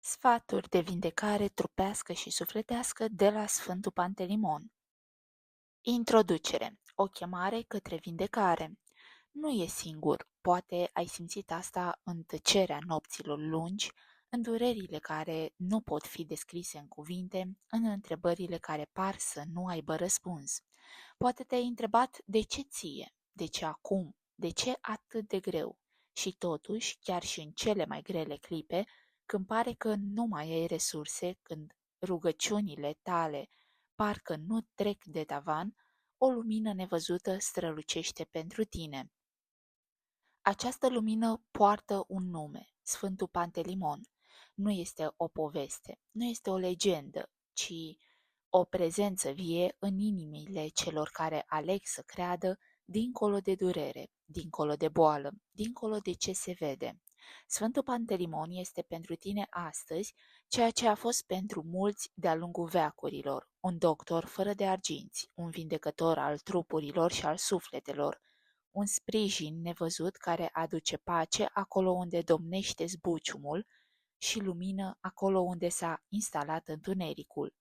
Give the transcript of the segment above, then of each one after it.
Sfaturi de vindecare trupească și sufletească de la Sfântul Pantelimon. Introducere. O chemare către vindecare. Nu e singur, poate ai simțit asta în tăcerea nopților lungi, în durerile care nu pot fi descrise în cuvinte, în întrebările care par să nu aibă răspuns. Poate te-ai întrebat de ce ție, de ce acum, de ce atât de greu. Și totuși, chiar și în cele mai grele clipe, când pare că nu mai ai resurse, când rugăciunile tale parcă nu trec de tavan, o lumină nevăzută strălucește pentru tine. Această lumină poartă un nume, Sfântul Pantelimon. Nu este o poveste, nu este o legendă, ci o prezență vie în inimile celor care aleg să creadă dincolo de durere, dincolo de boală, dincolo de ce se vede. Sfântul Pantelimon este pentru tine astăzi ceea ce a fost pentru mulți de-a lungul veacurilor, un doctor fără de arginți, un vindecător al trupurilor și al sufletelor, un sprijin nevăzut care aduce pace acolo unde domnește zbuciumul și lumină acolo unde s-a instalat întunericul.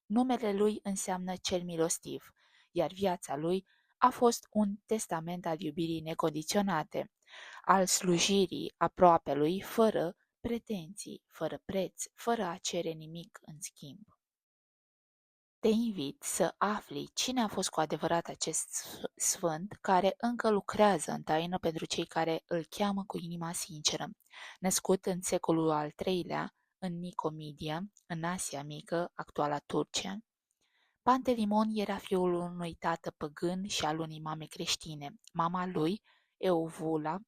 Numele lui înseamnă cel milostiv, iar viața lui a fost un testament al iubirii necondiționate, al slujirii aproapelui fără pretenții, fără preț, fără a cere nimic în schimb. Te invit să afli cine a fost cu adevărat acest sfânt care încă lucrează în taină pentru cei care îl cheamă cu inima sinceră. Născut în secolul al III-lea, în Nicomedia, în Asia Mică, actuala Turcia, Pantelimon era fiul unui tată păgân și al unei mame creștine. Mama lui, Euvula,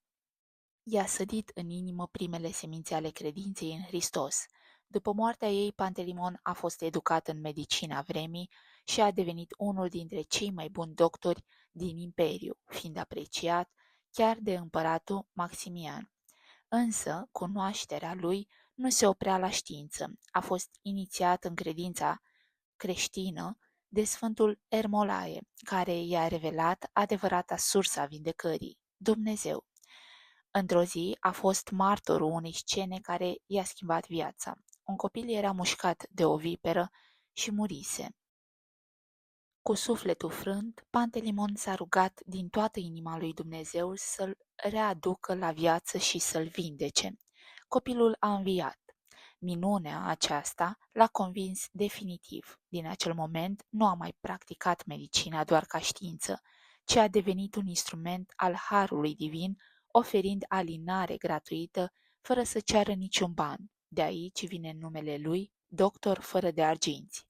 i-a sădit în inimă primele semințe ale credinței în Hristos. După moartea ei, Pantelimon a fost educat în medicina vremii și a devenit unul dintre cei mai buni doctori din imperiu, fiind apreciat chiar de împăratul Maximian. Însă, cunoașterea lui nu se oprea la știință. A fost inițiat în credința creștină de Sfântul Ermolae, care i-a revelat adevărata sursă a vindecării, Dumnezeu. Într-o zi a fost martorul unei scene care i-a schimbat viața. Un copil era mușcat de o viperă și murise. Cu sufletul frânt, Pantelimon s-a rugat din toată inima lui Dumnezeu să-l readucă la viață și să-l vindece. Copilul a înviat. Minunea aceasta l-a convins definitiv. Din acel moment nu a mai practicat medicina doar ca știință, ci a devenit un instrument al harului divin, oferind alinare gratuită, fără să ceară niciun ban. De aici vine numele lui, doctor fără de arginți.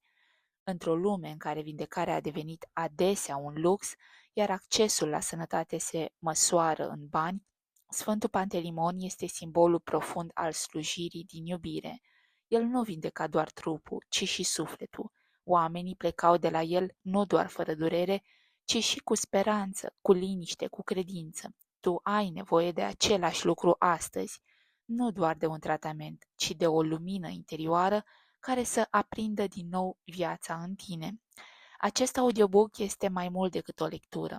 Într-o lume în care vindecarea a devenit adesea un lux, iar accesul la sănătate se măsoară în bani, Sfântul Pantelimon este simbolul profund al slujirii din iubire. El nu vindeca doar trupul, ci și sufletul. Oamenii plecau de la el nu doar fără durere, ci și cu speranță, cu liniște, cu credință. Tu ai nevoie de același lucru astăzi, nu doar de un tratament, ci de o lumină interioară care să aprindă din nou viața în tine. Acest audiobook este mai mult decât o lectură.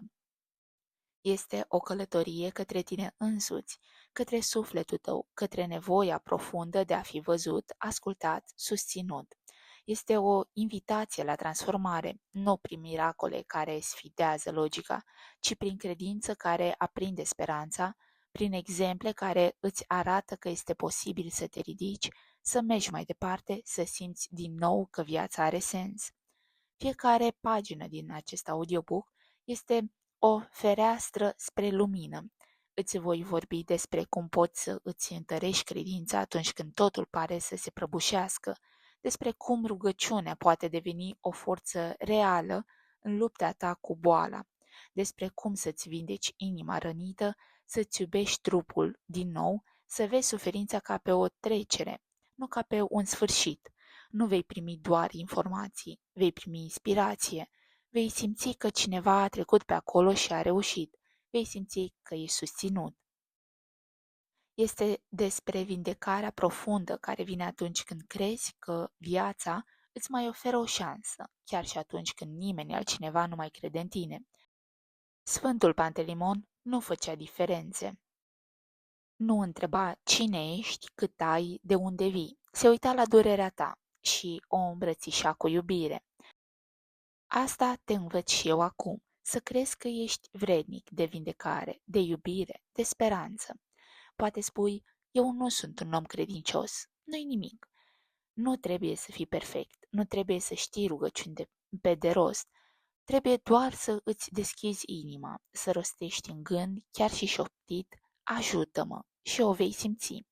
Este o călătorie către tine însuți, către sufletul tău, către nevoia profundă de a fi văzut, ascultat, susținut. Este o invitație la transformare, nu prin miracole care sfidează logica, ci prin credință care aprinde speranța, prin exemple care îți arată că este posibil să te ridici, să mergi mai departe, să simți din nou că viața are sens. Fiecare pagină din acest audiobook este o fereastră spre lumină. Îți voi vorbi despre cum poți să îți întărești credința atunci când totul pare să se prăbușească, despre cum rugăciunea poate deveni o forță reală în lupta ta cu boala, despre cum să-ți vindeci inima rănită, să-ți iubești trupul din nou, să vezi suferința ca pe o trecere, nu ca pe un sfârșit. Nu vei primi doar informații, vei primi inspirație, vei simți că cineva a trecut pe acolo și a reușit, vei simți că e susținut. Este despre vindecarea profundă care vine atunci când crezi că viața îți mai oferă o șansă, chiar și atunci când nimeni altcineva nu mai crede în tine. Sfântul Pantelimon nu făcea diferențe. Nu întreba cine ești, cât ai, de unde vii. se uita la durerea ta și o îmbrățișa cu iubire. Asta te învăț și eu acum, să crezi că ești vrednic de vindecare, de iubire, de speranță. Poate spui, eu nu sunt un om credincios, nu-i nimic. Nu trebuie să fii perfect, nu trebuie să știi rugăciuni pe de rost, trebuie doar să îți deschizi inima, să rostești în gând, chiar și șoptit, ajută-mă și o vei simți.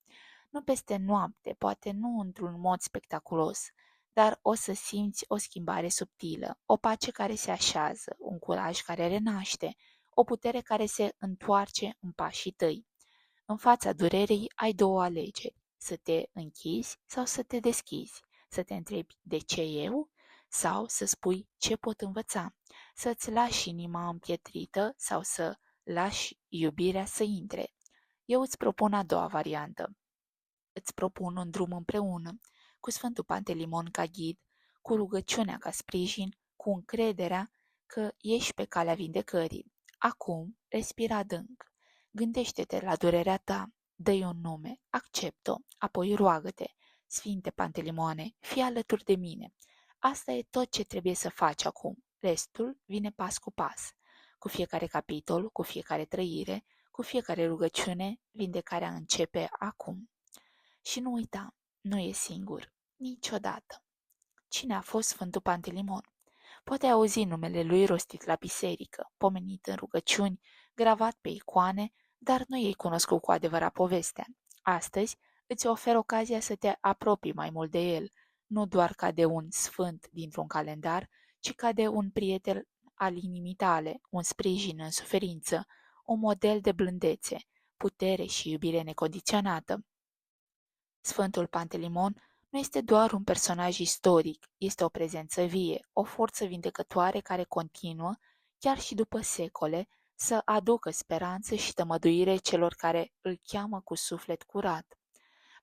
Nu peste noapte, poate nu într-un mod spectaculos, dar o să simți o schimbare subtilă, o pace care se așează, un curaj care renaște, o putere care se întoarce în pașii tăi. În fața durerii ai două alegeri, să te închizi sau să te deschizi, să te întrebi de ce eu sau să spui ce pot învăța, să-ți lași inima împietrită sau să lași iubirea să intre. Eu îți propun a doua variantă. Îți propun un drum împreună, cu Sfântul Pantelimon ca ghid, cu rugăciunea ca sprijin, cu încrederea că ești pe calea vindecării. Acum, respira adânc. Gândește-te la durerea ta, dă-i un nume, accept-o, apoi roagă-te. Sfinte Pantelimoane, fii alături de mine. Asta e tot ce trebuie să faci acum. Restul vine pas cu pas. Cu fiecare capitol, cu fiecare trăire, cu fiecare rugăciune, vindecarea începe acum. Și nu uita, nu e singur, niciodată. Cine a fost Sfântul Pantelimon? Poate auzi numele lui rostit la biserică, pomenit în rugăciuni, gravat pe icoane, dar nu ei cunoscut cu adevărat povestea. Astăzi îți ofer ocazia să te apropii mai mult de el, nu doar ca de un sfânt dintr-un calendar, ci ca de un prieten al inimii tale, un sprijin în suferință, un model de blândețe, putere și iubire necondiționată. Sfântul Pantelimon nu este doar un personaj istoric, este o prezență vie, o forță vindecătoare care continuă, chiar și după secole, să aducă speranță și tămăduire celor care îl cheamă cu suflet curat.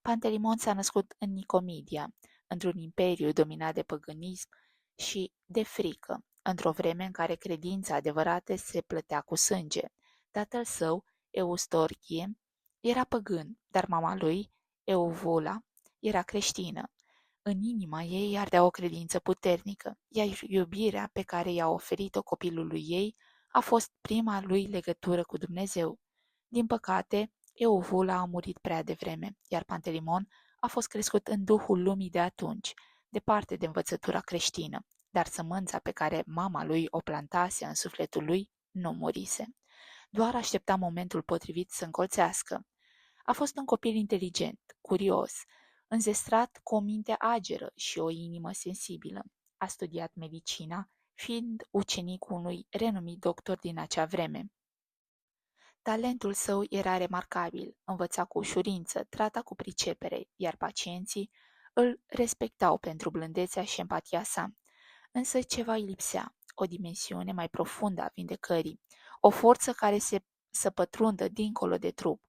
Pantelimon s-a născut în Nicomedia, într-un imperiu dominat de păgânism și de frică, într-o vreme în care credința adevărată se plătea cu sânge. Tatăl său, Eustorchie, era păgân, dar mama lui, Euvula, era creștină. În inima ei ardea o credință puternică, iar iubirea pe care i-a oferit-o copilului ei a fost prima lui legătură cu Dumnezeu. Din păcate, Euvula a murit prea devreme, iar Pantelimon a fost crescut în duhul lumii de atunci, departe de învățătura creștină, dar sămânța pe care mama lui o plantase în sufletul lui nu murise. Doar aștepta momentul potrivit să încolțească. A fost un copil inteligent, curios, înzestrat cu o minte ageră și o inimă sensibilă. A studiat medicina, fiind ucenicul unui renumit doctor din acea vreme. Talentul său era remarcabil, învăța cu ușurință, trata cu pricepere, iar pacienții îl respectau pentru blândețea și empatia sa. Însă ceva îi lipsea, o dimensiune mai profundă a vindecării, o forță care să pătrundă dincolo de trup.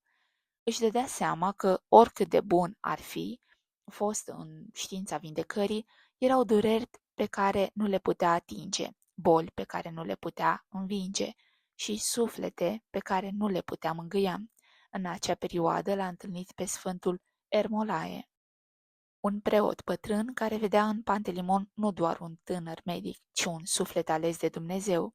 Își dădea seama că, oricât de bun ar fi fost în știința vindecării, erau dureri pe care nu le putea atinge, boli pe care nu le putea învinge și suflete pe care nu le putea mângâia. În acea perioadă l-a întâlnit pe Sfântul Ermolae, un preot bătrân care vedea în Pantelimon nu doar un tânăr medic, ci un suflet ales de Dumnezeu.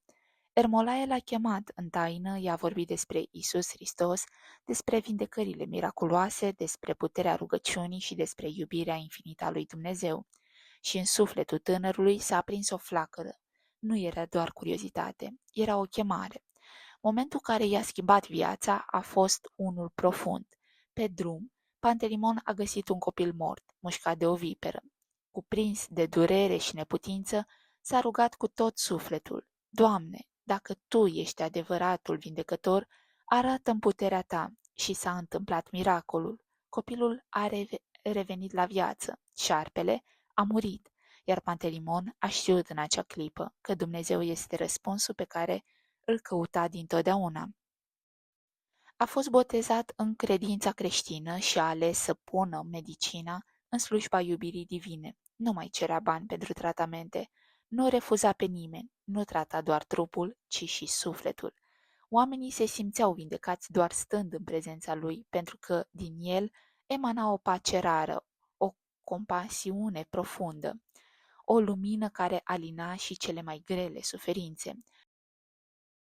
Ermolae l-a chemat în taină, i-a vorbit despre Isus Hristos, despre vindecările miraculoase, despre puterea rugăciunii și despre iubirea infinită a lui Dumnezeu. Și în sufletul tânărului s-a aprins o flacără. Nu era doar curiozitate, era o chemare. Momentul care i-a schimbat viața a fost unul profund. Pe drum, Pantelimon a găsit un copil mort, mușcat de o viperă. Cuprins de durere și neputință, s-a rugat cu tot sufletul. Doamne, dacă Tu ești adevăratul vindecător, arată-mi puterea Ta. Și s-a întâmplat miracolul. Copilul a revenit la viață. Șarpele a murit, iar Pantelimon a știut în acea clipă că Dumnezeu este răspunsul pe care îl căuta dintotdeauna. A fost botezat în credința creștină și a ales să pună medicina în slujba iubirii divine. Nu mai cerea bani pentru tratamente, nu refuza pe nimeni, nu trata doar trupul, ci și sufletul. Oamenii se simțeau vindecați doar stând în prezența lui, pentru că din el emana o pace rară, o compasiune profundă, o lumină care alina și cele mai grele suferințe.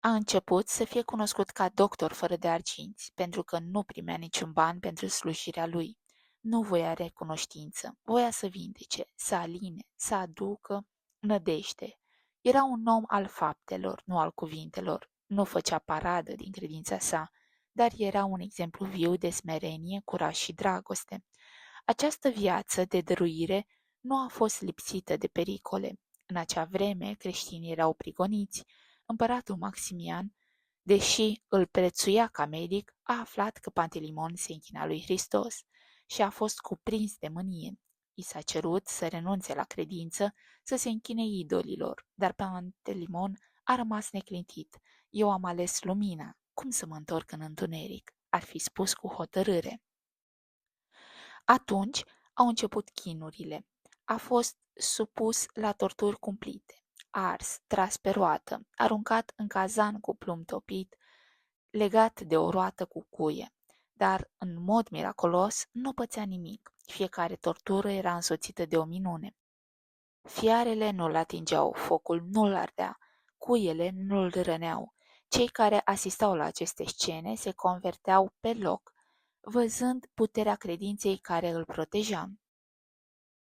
A început să fie cunoscut ca doctor fără de arginți, pentru că nu primea niciun ban pentru slujirea lui. Nu voia recunoștință, voia să vindece, să aline, să aducă nădejde. Era un om al faptelor, nu al cuvintelor. Nu făcea paradă din credința sa, dar era un exemplu viu de smerenie, curaj și dragoste. Această viață de dăruire nu a fost lipsită de pericole. În acea vreme, creștinii erau prigoniți. Împăratul Maximian, deși îl prețuia ca medic, a aflat că Pantelimon se închina lui Hristos și a fost cuprins de mânie. I s-a cerut să renunțe la credință, să se închine idolilor, dar Pantelimon a rămas neclintit. Eu am ales lumina. Cum să mă întorc în întuneric? Ar fi spus cu hotărâre. Atunci au început chinurile. A fost supus la torturi cumplite, ars, tras pe roată, aruncat în cazan cu plumb topit, legat de o roată cu cuie. Dar, în mod miraculos, nu pățea nimic. Fiecare tortură era însoțită de o minune. Fiarele nu-l atingeau, focul nu-l ardea, cuiele nu-l răneau. Cei care asistau la aceste scene se converteau pe loc, văzând puterea credinței care îl proteja.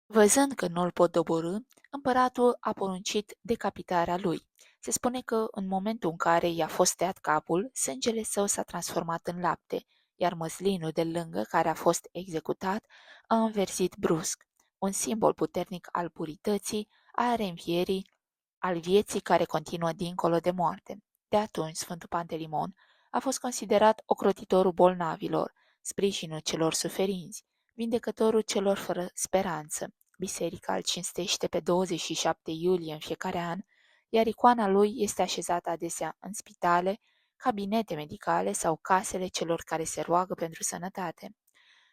Văzând că nu îl pot doborî, împăratul a poruncit decapitarea lui. Se spune că în momentul în care i-a fost tăiat capul, sângele său s-a transformat în lapte, iar măslinul de lângă care a fost executat a înversit brusc, un simbol puternic al purității, al reînvierii, al vieții care continuă dincolo de moarte. De atunci, Sfântul Pantelimon a fost considerat ocrotitorul bolnavilor, sprijinul celor suferinți, vindecătorul celor fără speranță. Biserica îl cinstește pe 27 iulie în fiecare an, iar icoana lui este așezată adesea în spitale, cabinete medicale sau casele celor care se roagă pentru sănătate.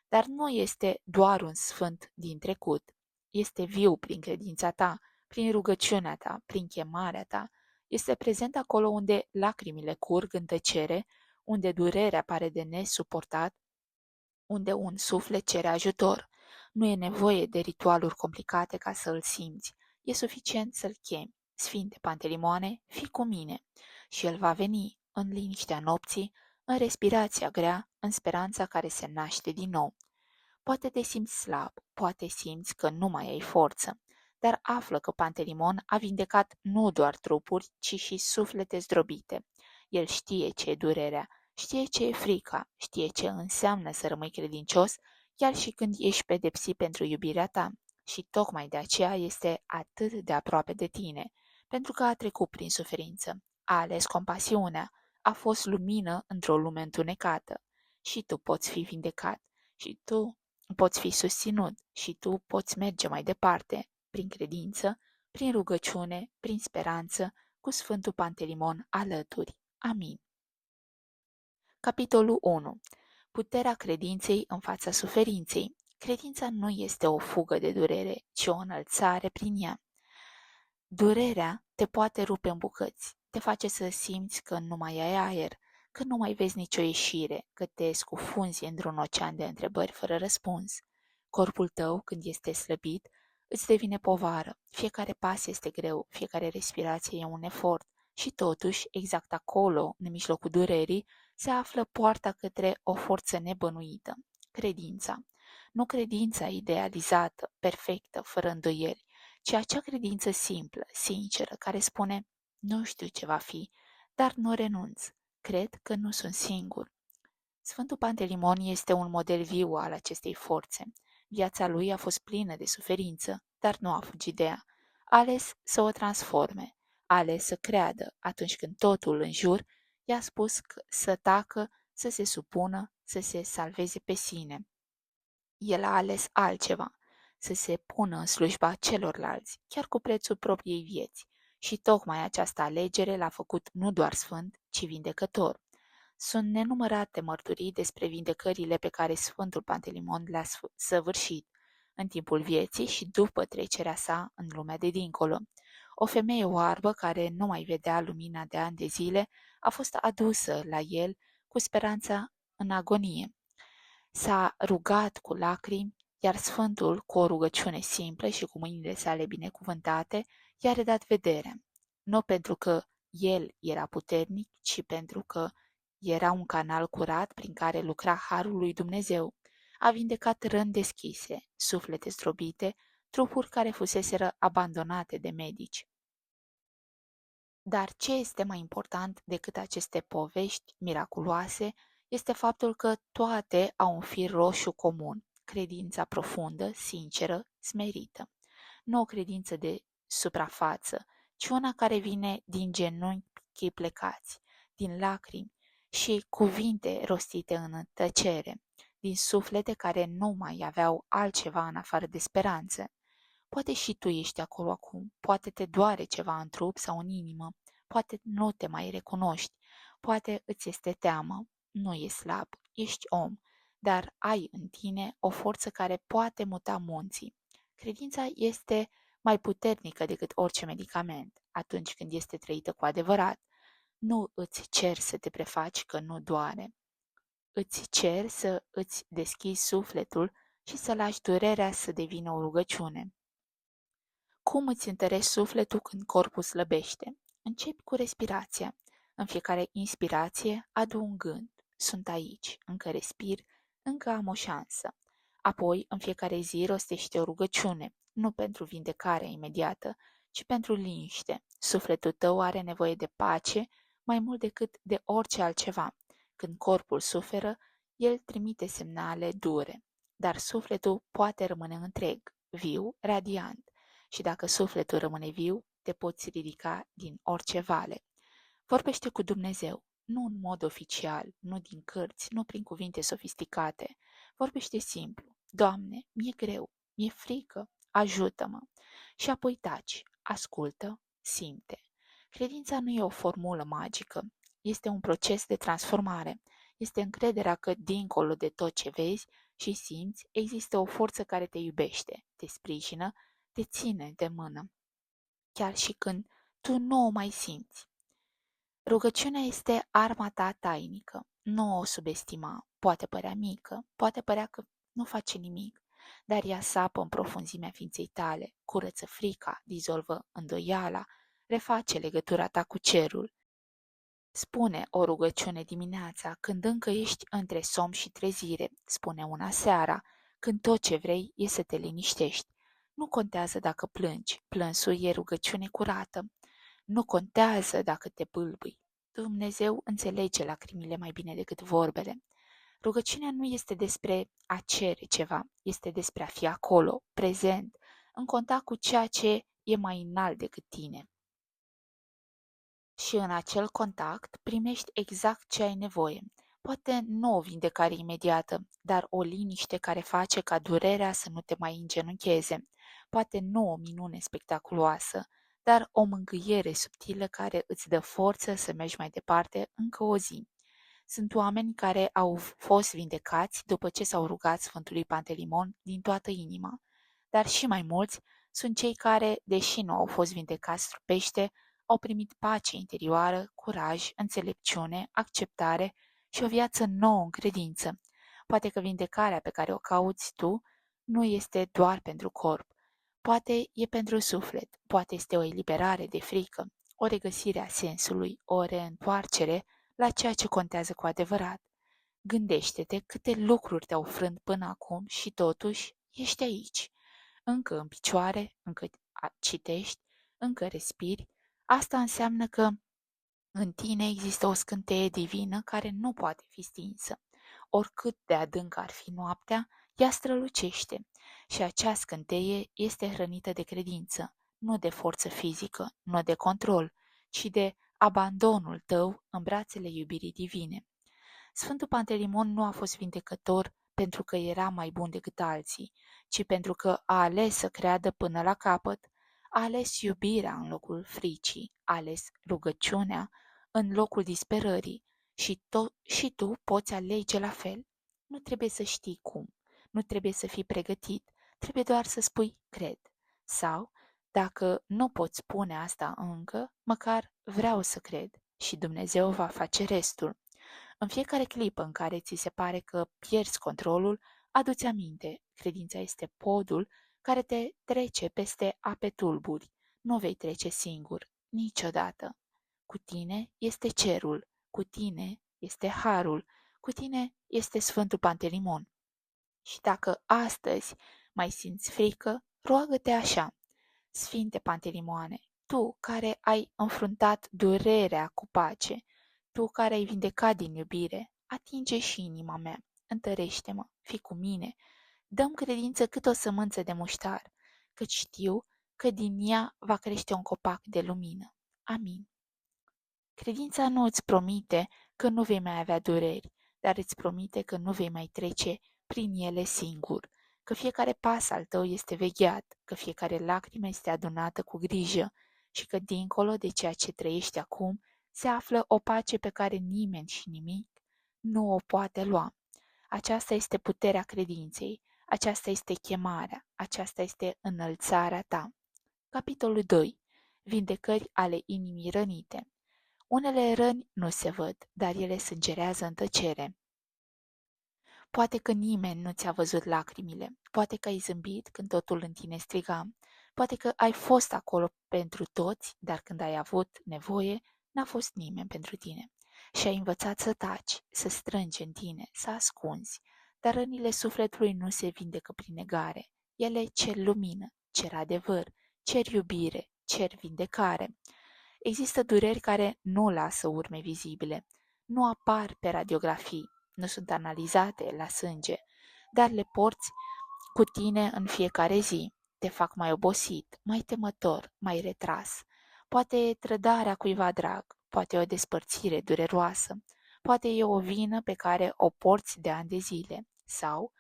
Dar nu este doar un sfânt din trecut. Este viu prin credința ta, prin rugăciunea ta, prin chemarea ta. Este prezent acolo unde lacrimile curg în tăcere, unde durerea pare de nesuportat, unde un suflet cere ajutor. Nu e nevoie de ritualuri complicate ca să îl simți. E suficient să-l chemi. Sfinte Pantelimoane, fii cu mine. Și el va veni, în liniștea nopții, în respirația grea, în speranța care se naște din nou. Poate te simți slab, poate simți că nu mai ai forță, dar află că Pantelimon a vindecat nu doar trupuri, ci și suflete zdrobite. El știe ce e durerea, știe ce e frica, știe ce înseamnă să rămâi credincios, chiar și când ești pedepsit pentru iubirea ta. Și tocmai de aceea este atât de aproape de tine, pentru că a trecut prin suferință, a ales compasiunea, a fost lumină într-o lume întunecată. Și tu poți fi vindecat, și tu poți fi susținut, și tu poți merge mai departe, prin credință, prin rugăciune, prin speranță, cu Sfântul Pantelimon alături. Amin. Capitolul 1. Puterea credinței în fața suferinței. Credința nu este o fugă de durere, ci o înălțare prin ea. Durerea te poate rupe în bucăți, te face să simți că nu mai ai aer, că nu mai vezi nicio ieșire, că te scufunzi într-un ocean de întrebări fără răspuns. Corpul tău, când este slăbit, îți devine povară. Fiecare pas este greu, fiecare respirație e un efort. Și totuși, exact acolo, în mijlocul durerii, se află poarta către o forță nebănuită, credința. Nu credința idealizată, perfectă, fără îndoieli, ci acea credință simplă, sinceră, care spune, nu știu ce va fi, dar nu renunț. Cred că nu sunt singur. Sfântul Pantelimon este un model viu al acestei forțe. Viața lui a fost plină de suferință, dar nu a fugit de ea. A ales să o transforme, a ales să creadă atunci când totul în jur i-a spus să tacă, să se supună, să se salveze pe sine. El a ales altceva, să se pună în slujba celorlalți, chiar cu prețul propriei vieți. Și tocmai această alegere l-a făcut nu doar sfânt, ci vindecător. Sunt nenumărate mărturii despre vindecările pe care Sfântul Pantelimon le-a săvârșit în timpul vieții și după trecerea sa în lumea de dincolo. O femeie oarbă care nu mai vedea lumina de ani de zile a fost adusă la el cu speranța în agonie. S-a rugat cu lacrimi, iar Sfântul, cu o rugăciune simplă și cu mâinile sale binecuvântate, i-a redat vederea, nu pentru că el era puternic, ci pentru că era un canal curat prin care lucra harul lui Dumnezeu. A vindecat răni deschise, suflete zdrobite, trupuri care fuseseră abandonate de medici. Dar ce este mai important decât aceste povești miraculoase este faptul că toate au un fir roșu comun, credința profundă, sinceră, smerită. Nu o credință de suprafață, ci una care vine din genunchi plecați, din lacrimi și cuvinte rostite în tăcere, din suflete care nu mai aveau altceva în afară de speranță. Poate și tu ești acolo acum, poate te doare ceva în trup sau în inimă, poate nu te mai recunoști, poate îți este teamă, nu e slab, ești om, dar ai în tine o forță care poate muta munții. Credința este mai puternică decât orice medicament atunci când este trăită cu adevărat. Nu îți cer să te prefaci că nu doare. Îți cer să îți deschizi sufletul și să lași durerea să devină o rugăciune. Cum îți întărești sufletul când corpul slăbește? Începi cu respirația. În fiecare inspirație adu un gând. Sunt aici, încă respir, încă am o șansă. Apoi, în fiecare zi rostește o rugăciune, nu pentru vindecarea imediată, ci pentru liniște. Sufletul tău are nevoie de pace mai mult decât de orice altceva. Când corpul suferă, el trimite semnale dure, dar sufletul poate rămâne întreg, viu, radiant. Și dacă sufletul rămâne viu, te poți ridica din orice vale. Vorbește cu Dumnezeu, nu în mod oficial, nu din cărți, nu prin cuvinte sofisticate. Vorbește simplu. Doamne, mi-e greu, mi-e frică, ajută-mă. Și apoi taci, ascultă, simte. Credința nu e o formulă magică, este un proces de transformare. Este încrederea că, dincolo de tot ce vezi și simți, există o forță care te iubește, te sprijină, te ține de mână, chiar și când tu nu o mai simți. Rugăciunea este arma ta tainică, nu o subestima, poate părea mică, poate părea că nu face nimic, dar ea sapă în profunzimea ființei tale, curăță frica, dizolvă îndoiala, reface legătura ta cu cerul. Spune o rugăciune dimineața, când încă ești între somn și trezire, spune una seara, când tot ce vrei e să te liniștești. Nu contează dacă plângi, plânsul e rugăciune curată. Nu contează dacă te bâlbâi. Dumnezeu înțelege lacrimile mai bine decât vorbele. Rugăciunea nu este despre a cere ceva, este despre a fi acolo, prezent, în contact cu ceea ce e mai înalt decât tine. Și în acel contact primești exact ce ai nevoie. Poate nu o vindecare imediată, dar o liniște care face ca durerea să nu te mai îngenuncheze. Poate nu o minune spectaculoasă, dar o mângâiere subtilă care îți dă forță să mergi mai departe încă o zi. Sunt oameni care au fost vindecați după ce s-au rugat Sfântului Pantelimon din toată inima, dar și mai mulți sunt cei care, deși nu au fost vindecați trupește, au primit pace interioară, curaj, înțelepciune, acceptare și o viață nouă în credință. Poate că vindecarea pe care o cauți tu nu este doar pentru corp, poate e pentru suflet, poate este o eliberare de frică, o regăsire a sensului, o reîntoarcere la ceea ce contează cu adevărat. Gândește-te câte lucruri te-au frânt până acum și totuși ești aici, încă în picioare, încă citești, încă respiri. Asta înseamnă că în tine există o scânteie divină care nu poate fi stinsă. Oricât de adâncă ar fi noaptea, ea strălucește și acea scânteie este hrănită de credință, nu de forță fizică, nu de control, ci de abandonul tău în brațele iubirii divine. Sfântul Pantelimon nu a fost vindecător pentru că era mai bun decât alții, ci pentru că a ales să creadă până la capăt, a ales iubirea în locul fricii, a ales rugăciunea în locul disperării și tu poți alege la fel. Nu trebuie să știi cum, nu trebuie să fii pregătit, trebuie doar să spui cred. Sau, dacă nu poți spune asta încă, măcar vreau să cred și Dumnezeu va face restul. În fiecare clipă în care ți se pare că pierzi controlul, Adu-ți aminte, credința este podul care te trece peste ape tulburi. Nu vei trece singur, niciodată. Cu tine este cerul, cu tine este harul, cu tine este Sfântul Pantelimon. Și dacă astăzi mai simți frică, roagă-te așa: Sfinte Pantelimoane, tu care ai înfruntat durerea cu pace, tu care ai vindecat din iubire, atinge și inima mea, întărește-mă, fii cu mine, dă-mi credință cât o sămânță de muștar, căci știu că din ea va crește un copac de lumină. Amin. Credința nu îți promite că nu vei mai avea dureri, dar îți promite că nu vei mai trece prin ele singur, că fiecare pas al tău este vegheat, că fiecare lacrimă este adunată cu grijă și că dincolo de ceea ce trăiești acum se află o pace pe care nimeni și nimic nu o poate lua. Aceasta este puterea credinței, aceasta este chemarea, aceasta este înălțarea ta. Capitolul 2. Vindecări ale inimii rănite. Unele răni nu se văd, dar ele sângerează în tăcere. Poate că nimeni nu ți-a văzut lacrimile, poate că ai zâmbit când totul în tine striga, poate că ai fost acolo pentru toți, dar când ai avut nevoie, n-a fost nimeni pentru tine. Și ai învățat să taci, să strângi în tine, să ascunzi, dar rănile sufletului nu se vindecă prin negare. Ele cer lumină, cer adevăr, cer iubire, cer vindecare. Există dureri care nu lasă urme vizibile, nu apar pe radiografii, nu sunt analizate la sânge, dar le porți cu tine în fiecare zi. Te fac mai obosit, mai temător, mai retras. Poate e trădarea cuiva drag, poate e o despărțire dureroasă, poate e o vină pe care o porți de ani de zile, sau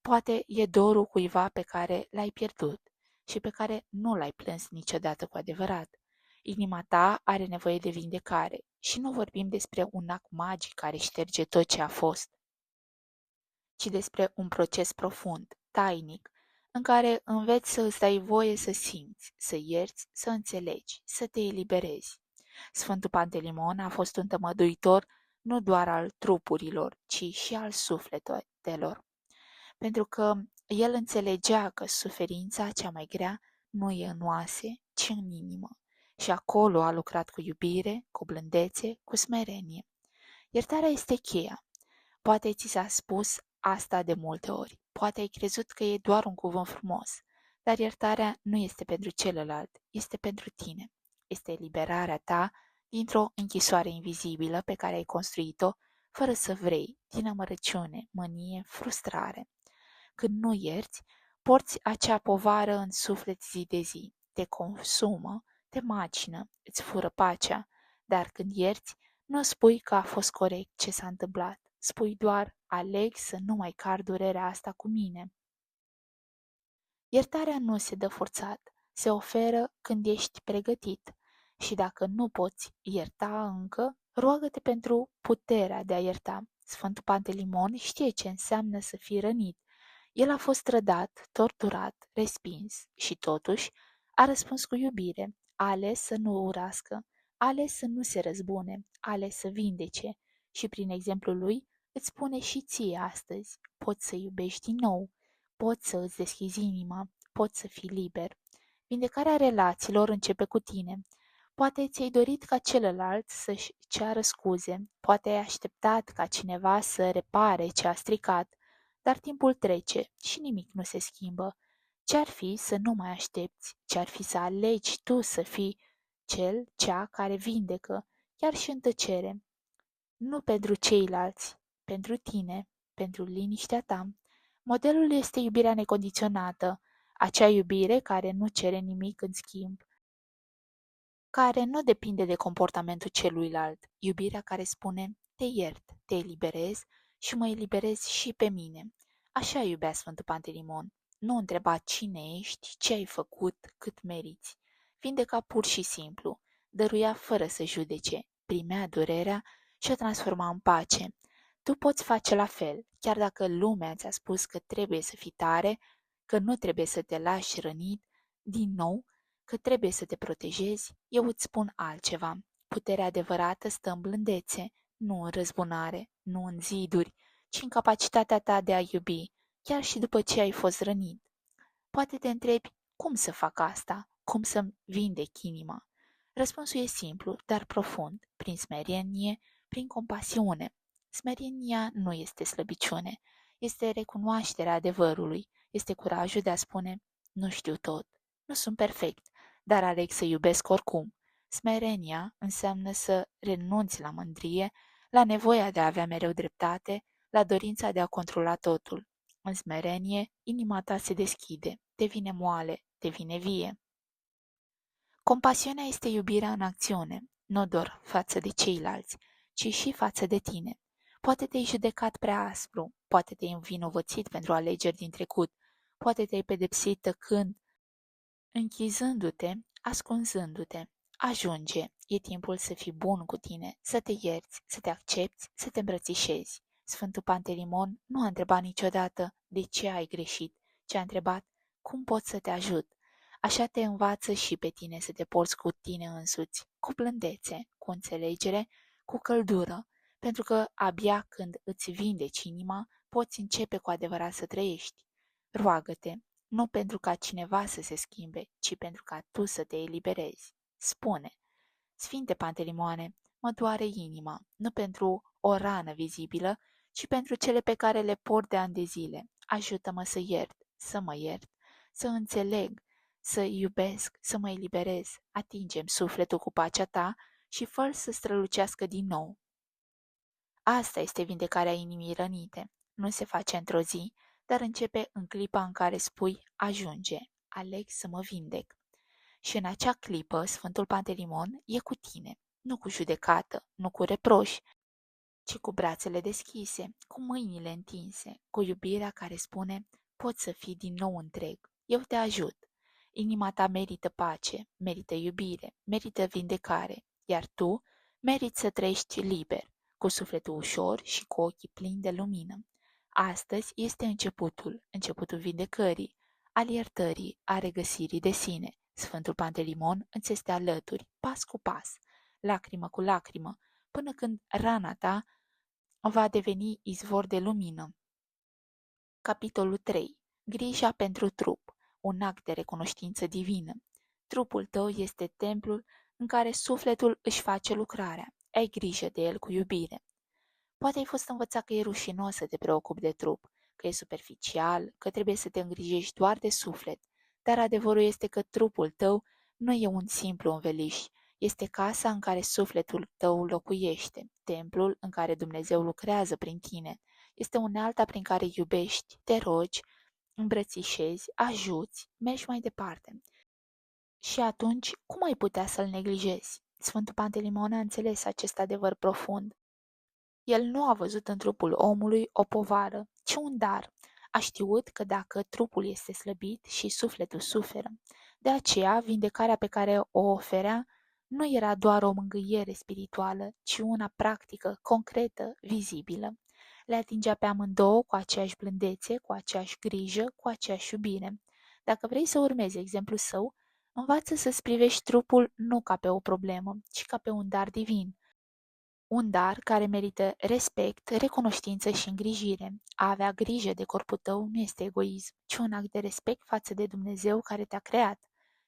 poate e dorul cuiva pe care l-ai pierdut și pe care nu l-ai plâns niciodată cu adevărat. Inima ta are nevoie de vindecare și nu vorbim despre un act magic care șterge tot ce a fost, ci despre un proces profund, tainic, în care înveți să îți dai voie să simți, să ierți, să înțelegi, să te eliberezi. Sfântul Pantelimon a fost un tămăduitor nu doar al trupurilor, ci și al sufletelor, pentru că el înțelegea că suferința cea mai grea nu e în oase, ci în inimă. Și acolo a lucrat cu iubire, cu blândețe, cu smerenie. Iertarea este cheia. Poate ți s-a spus asta de multe ori, poate ai crezut că e doar un cuvânt frumos, dar iertarea nu este pentru celălalt, este pentru tine. Este eliberarea ta dintr-o închisoare invizibilă pe care ai construit-o fără să vrei, din amărăciune, mânie, frustrare. Când nu ierți, porți acea povară în suflet zi de zi, te consumă, te macină, îți fură pacea, dar când ierți, nu spui că a fost corect ce s-a întâmplat, spui doar: aleg să nu mai car durerea asta cu mine. Iertarea nu se dă forțat, se oferă când ești pregătit. Și dacă nu poți ierta încă, roagă-te pentru puterea de a ierta. Sfântul Pantelimon știe ce înseamnă să fii rănit. El a fost trădat, torturat, respins și totuși a răspuns cu iubire, a ales să nu urască, a ales să nu se răzbune, a ales să vindece și prin exemplul lui îți spune și ție astăzi: poți să iubești din nou, poți să îți deschizi inima, poți să fii liber. Vindecarea relațiilor începe cu tine. Poate ți-ai dorit ca celălalt să-și ceară scuze, poate ai așteptat ca cineva să repare ce a stricat, dar timpul trece și nimic nu se schimbă. Ce-ar fi să nu mai aștepți? Ce-ar fi să alegi tu să fii cea care vindecă, chiar și în tăcere? Nu pentru ceilalți, pentru tine, pentru liniștea ta. Modelul este iubirea necondiționată, acea iubire care nu cere nimic în schimb, care nu depinde de comportamentul celuilalt, iubirea care spune: te iert, te eliberez și mă eliberez și pe mine. Așa iubea Sfântul Pantelimon. Nu întreba cine ești, ce ai făcut, cât meriți. Vindeca pur și simplu, dăruia fără să judece, primea durerea și o transforma în pace. Tu poți face la fel, chiar dacă lumea ți-a spus că trebuie să fii tare, că nu trebuie să te lași rănit, din nou, că trebuie să te protejezi, eu îți spun altceva. Puterea adevărată stă în blândețe, nu în răzbunare, nu în ziduri, ci în capacitatea ta de a iubi, chiar și după ce ai fost rănit. Poate te întrebi, cum să fac asta? Cum să-mi vindec inima? Răspunsul e simplu, dar profund, prin smerenie, prin compasiune. Smerenia nu este slăbiciune, este recunoașterea adevărului, este curajul de a spune, nu știu tot, nu sunt perfect, dar aleg să iubesc oricum. Smerenia înseamnă să renunți la mândrie, la nevoia de a avea mereu dreptate, la dorința de a controla totul. În smerenie, inima ta se deschide, devine moale, devine vie. Compasiunea este iubirea în acțiune, nu doar față de ceilalți, ci și față de tine. Poate te-ai judecat prea aspru, poate te-ai învinovățit pentru alegeri din trecut, poate te-ai pedepsit tăcând, închizându-te, ascunzându-te. Ajunge, e timpul să fii bun cu tine, să te ierți, să te accepti, să te îmbrățișezi. Sfântul Pantelimon nu a întrebat niciodată de ce ai greșit, ci a întrebat cum pot să te ajut. Așa te învață și pe tine să te porți cu tine însuți, cu blândețe, cu înțelegere, cu căldură, pentru că abia când îți vindeci inima, poți începe cu adevărat să trăiești. Roagă-te, nu pentru ca cineva să se schimbe, ci pentru ca tu să te eliberezi. Spune, Sfinte Pantelimoane, mă doare inima, nu pentru o rană vizibilă, ci pentru cele pe care le port de ani de zile. Ajută-mă să iert, să mă iert, să înțeleg, să iubesc, să mă eliberez. Atingem sufletul cu pacea ta și fă să strălucească din nou. Asta este vindecarea inimii rănite. Nu se face într-o zi, dar începe în clipa în care spui ajunge, aleg să mă vindec. Și în acea clipă, Sfântul Pantelimon e cu tine, nu cu judecată, nu cu reproș, ci cu brațele deschise, cu mâinile întinse, cu iubirea care spune, poți să fii din nou întreg, eu te ajut. Inima ta merită pace, merită iubire, merită vindecare, iar tu meriți să trăiești liber, cu sufletul ușor și cu ochii plini de lumină. Astăzi este începutul vindecării, al iertării, a regăsirii de sine. Sfântul Pantelimon îți este alături, pas cu pas, lacrimă cu lacrimă, până când rana ta va deveni izvor de lumină. Capitolul 3. Grija pentru trup, un act de recunoștință divină. Trupul tău este templul în care sufletul își face lucrarea. Ai grijă de el cu iubire. Poate ai fost învățat că e rușinos să te preocupi de trup, că e superficial, că trebuie să te îngrijești doar de suflet, dar adevărul este că trupul tău nu e un simplu înveliș, este casa în care sufletul tău locuiește, templul în care Dumnezeu lucrează prin tine, este unealta prin care iubești, te rogi, îmbrățișezi, ajuți, mergi mai departe. Și atunci, cum ai putea să-l neglijezi? Sfântul Pantelimon a înțeles acest adevăr profund. El nu a văzut în trupul omului o povară, ci un dar. A știut că dacă trupul este slăbit și sufletul suferă. De aceea, vindecarea pe care o oferea nu era doar o mângâiere spirituală, ci una practică, concretă, vizibilă. Le atingea pe amândouă cu aceeași blândețe, cu aceeași grijă, cu aceeași iubire. Dacă vrei să urmezi exemplul său, învață să-ți privești trupul nu ca pe o problemă, ci ca pe un dar divin. Un dar care merită respect, recunoștință și îngrijire. A avea grijă de corpul tău nu este egoism, ci un act de respect față de Dumnezeu care te-a creat.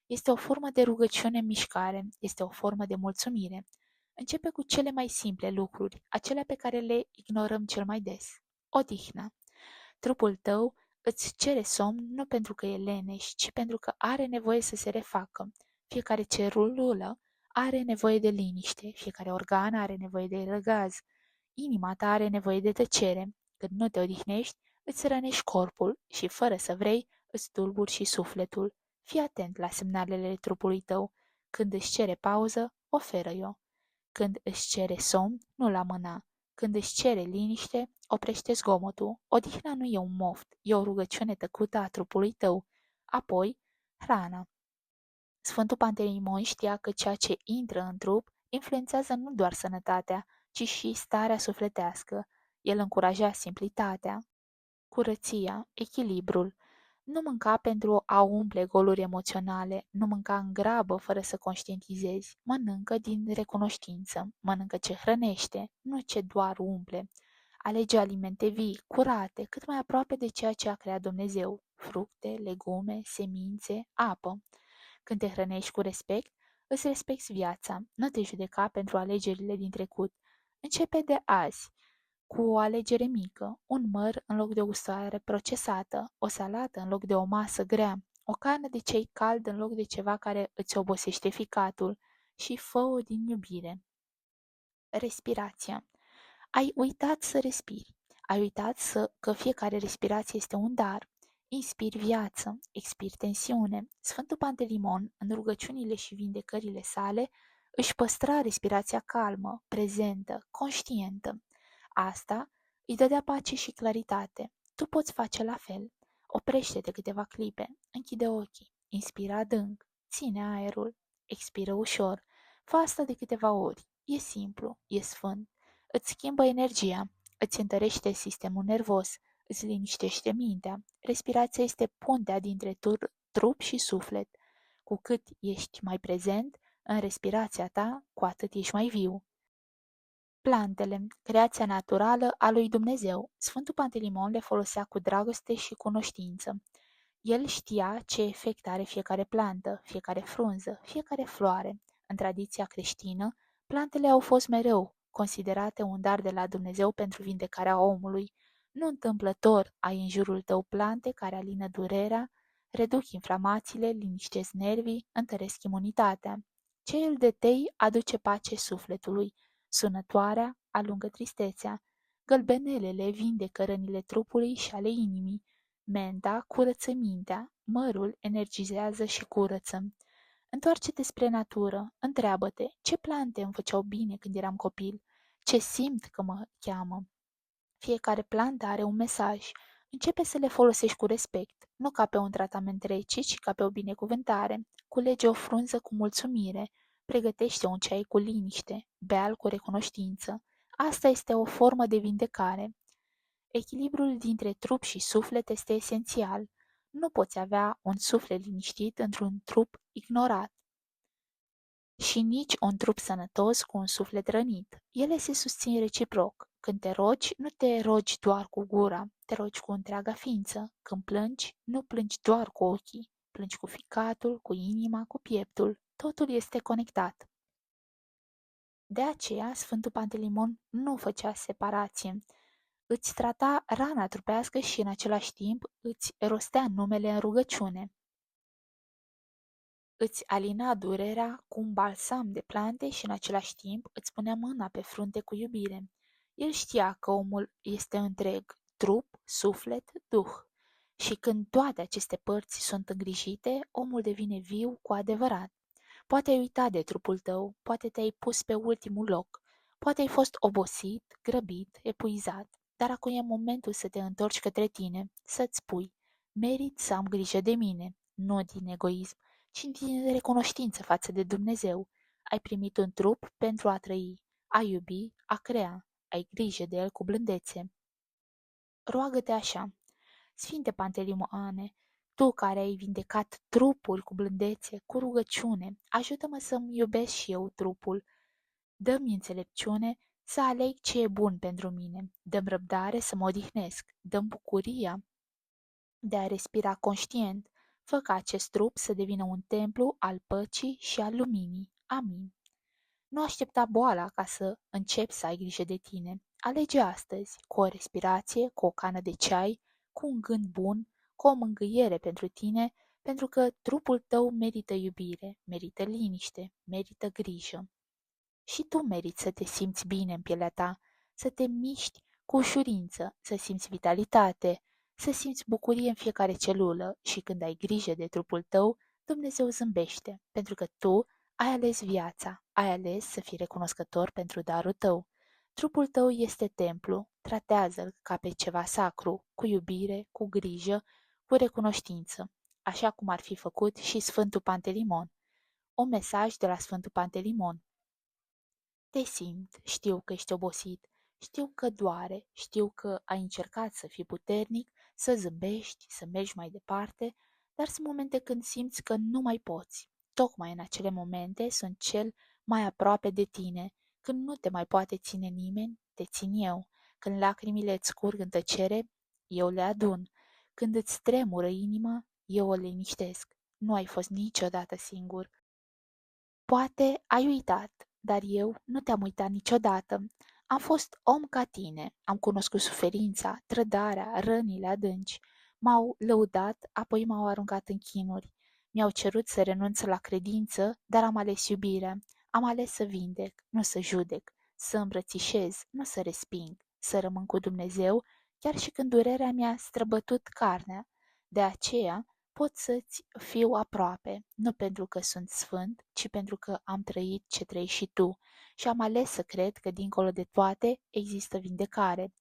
Este o formă de rugăciune în mișcare, este o formă de mulțumire. Începe cu cele mai simple lucruri, acelea pe care le ignorăm cel mai des. Odihna. Trupul tău îți cere somn nu pentru că e leneș, ci pentru că are nevoie să se refacă. Fiecare celulă are nevoie de liniște, fiecare organ are nevoie de răgaz. Inima ta are nevoie de tăcere. Când nu te odihnești, îți rănești corpul și, fără să vrei, îți tulburi și sufletul. Fii atent la semnalele trupului tău. Când își cere pauză, oferă-i-o. Când își cere somn, nu-l amâna. Când își cere liniște, oprește zgomotul. Odihna nu e un moft, e o rugăciune tăcută a trupului tău. Apoi, hrana. Sfântul Pantelimon știa că ceea ce intră în trup influențează nu doar sănătatea, ci și starea sufletească. El încuraja simplitatea, curăția, echilibrul. Nu mânca pentru a umple goluri emoționale, nu mânca în grabă fără să conștientizezi. Mănâncă din recunoștință, mănâncă ce hrănește, nu ce doar umple. Alege alimente vii, curate, cât mai aproape de ceea ce a creat Dumnezeu, fructe, legume, semințe, apă. Când te hrănești cu respect, îți respecti viața, nu te judeca pentru alegerile din trecut. Începe de azi, cu o alegere mică, un măr în loc de o gustare procesată, o salată în loc de o masă grea, o cană de ceai cald în loc de ceva care îți obosește ficatul și fă-o din iubire. Respirația. Ai uitat să respiri. Ai uitat că fiecare respirație este un dar. Inspiri viață, expiri tensiune. Sfântul Pantelimon, în rugăciunile și vindecările sale, își păstra respirația calmă, prezentă, conștientă. Asta îi dădea pace și claritate. Tu poți face la fel. Oprește-te câteva clipe, închide ochii, inspiră adânc, ține aerul, expiră ușor. Fă asta de câteva ori. E simplu, e sfânt. Îți schimbă energia, îți întărește sistemul nervos, îți liniștește mintea. Respirația este puntea dintre trup și suflet. Cu cât ești mai prezent în respirația ta, cu atât ești mai viu. Plantele, creația naturală a lui Dumnezeu. Sfântul Pantelimon le folosea cu dragoste și cunoștință. El știa ce efect are fiecare plantă, fiecare frunză, fiecare floare. În tradiția creștină, plantele au fost mereu considerate un dar de la Dumnezeu pentru vindecarea omului. Nu întâmplător ai în jurul tău plante care alină durerea, reduc inflamațiile, liniștesc nervii, întăresc imunitatea. Ceiul de tei aduce pace sufletului, sunătoarea alungă tristețea, gălbenelele vindecă rănile trupului și ale inimii, menta curăță mintea, mărul energizează și curăță. Întoarce-te spre natură, întreabă-te ce plante îmi făceau bine când eram copil, ce simt că mă cheamă. Fiecare plantă are un mesaj. Începe să le folosești cu respect, nu ca pe un tratament rece, ci ca pe o binecuvântare. Culege o frunză cu mulțumire, pregătește un ceai cu liniște, bea-l cu recunoștință. Asta este o formă de vindecare. Echilibrul dintre trup și suflet este esențial. Nu poți avea un suflet liniștit într-un trup ignorat și nici un trup sănătos cu un suflet rănit. Ele se susțin reciproc. Când te rogi, nu te rogi doar cu gura, te rogi cu întreaga ființă. Când plângi, nu plângi doar cu ochii, plângi cu ficatul, cu inima, cu pieptul. Totul este conectat. De aceea, Sfântul Pantelimon nu făcea separație. Îți trata rana trupească și în același timp îți rostea numele în rugăciune. Îți alina durerea cu un balsam de plante și în același timp îți punea mâna pe frunte cu iubire. El știa că omul este întreg, trup, suflet, duh. Și când toate aceste părți sunt îngrijite, omul devine viu cu adevărat. Poate ai uitat de trupul tău, poate te-ai pus pe ultimul loc, poate ai fost obosit, grăbit, epuizat, dar acum e momentul să te întorci către tine, să-ți spui, merit să am grijă de mine, nu din egoism, ci din recunoștință față de Dumnezeu. Ai primit un trup pentru a trăi, a iubi, a crea, ai grijă de el cu blândețe. Roagă-te așa, Sfinte Pantelimoane, tu care ai vindecat trupul cu blândețe, cu rugăciune, ajută-mă să-mi iubesc și eu trupul. Dă-mi înțelepciune să aleg ce e bun pentru mine. Dă-mi răbdare să mă odihnesc. Dă-mi bucuria de a respira conștient. Fă ca acest trup să devină un templu al păcii și al luminii. Amin. Nu aștepta boala ca să începi să ai grijă de tine. Alege astăzi, cu o respirație, cu o cană de ceai, cu un gând bun, cu o mângâiere pentru tine, pentru că trupul tău merită iubire, merită liniște, merită grijă. Și tu meriți să te simți bine în pielea ta, să te miști cu ușurință, să simți vitalitate, să simți bucurie în fiecare celulă și când ai grijă de trupul tău, Dumnezeu zâmbește, pentru că tu ai ales viața, ai ales să fii recunoscător pentru darul tău. Trupul tău este templu, tratează-l ca pe ceva sacru, cu iubire, cu grijă, cu recunoștință, așa cum ar fi făcut și Sfântul Pantelimon. Un mesaj de la Sfântul Pantelimon. Te simt, știu că ești obosit, știu că doare, știu că ai încercat să fii puternic, să zâmbești, să mergi mai departe, dar sunt momente când simți că nu mai poți. Tocmai în acele momente sunt cel mai aproape de tine. Când nu te mai poate ține nimeni, te țin eu. Când lacrimile îți curg în tăcere, eu le adun. Când îți tremură inima, eu o liniștesc. Nu ai fost niciodată singur. Poate ai uitat, dar eu nu te-am uitat niciodată. Am fost om ca tine, am cunoscut suferința, trădarea, rănile adânci. M-au lăudat, apoi m-au aruncat în chinuri. Mi-au cerut să renunț la credință, dar am ales iubirea. Am ales să vindec, nu să judec, să îmbrățișez, nu să resping, să rămân cu Dumnezeu, chiar și când durerea mi-a străbătut carnea. De aceea, pot să-ți fiu aproape, nu pentru că sunt sfânt, ci pentru că am trăit ce trăiești și tu și am ales să cred că dincolo de toate există vindecare.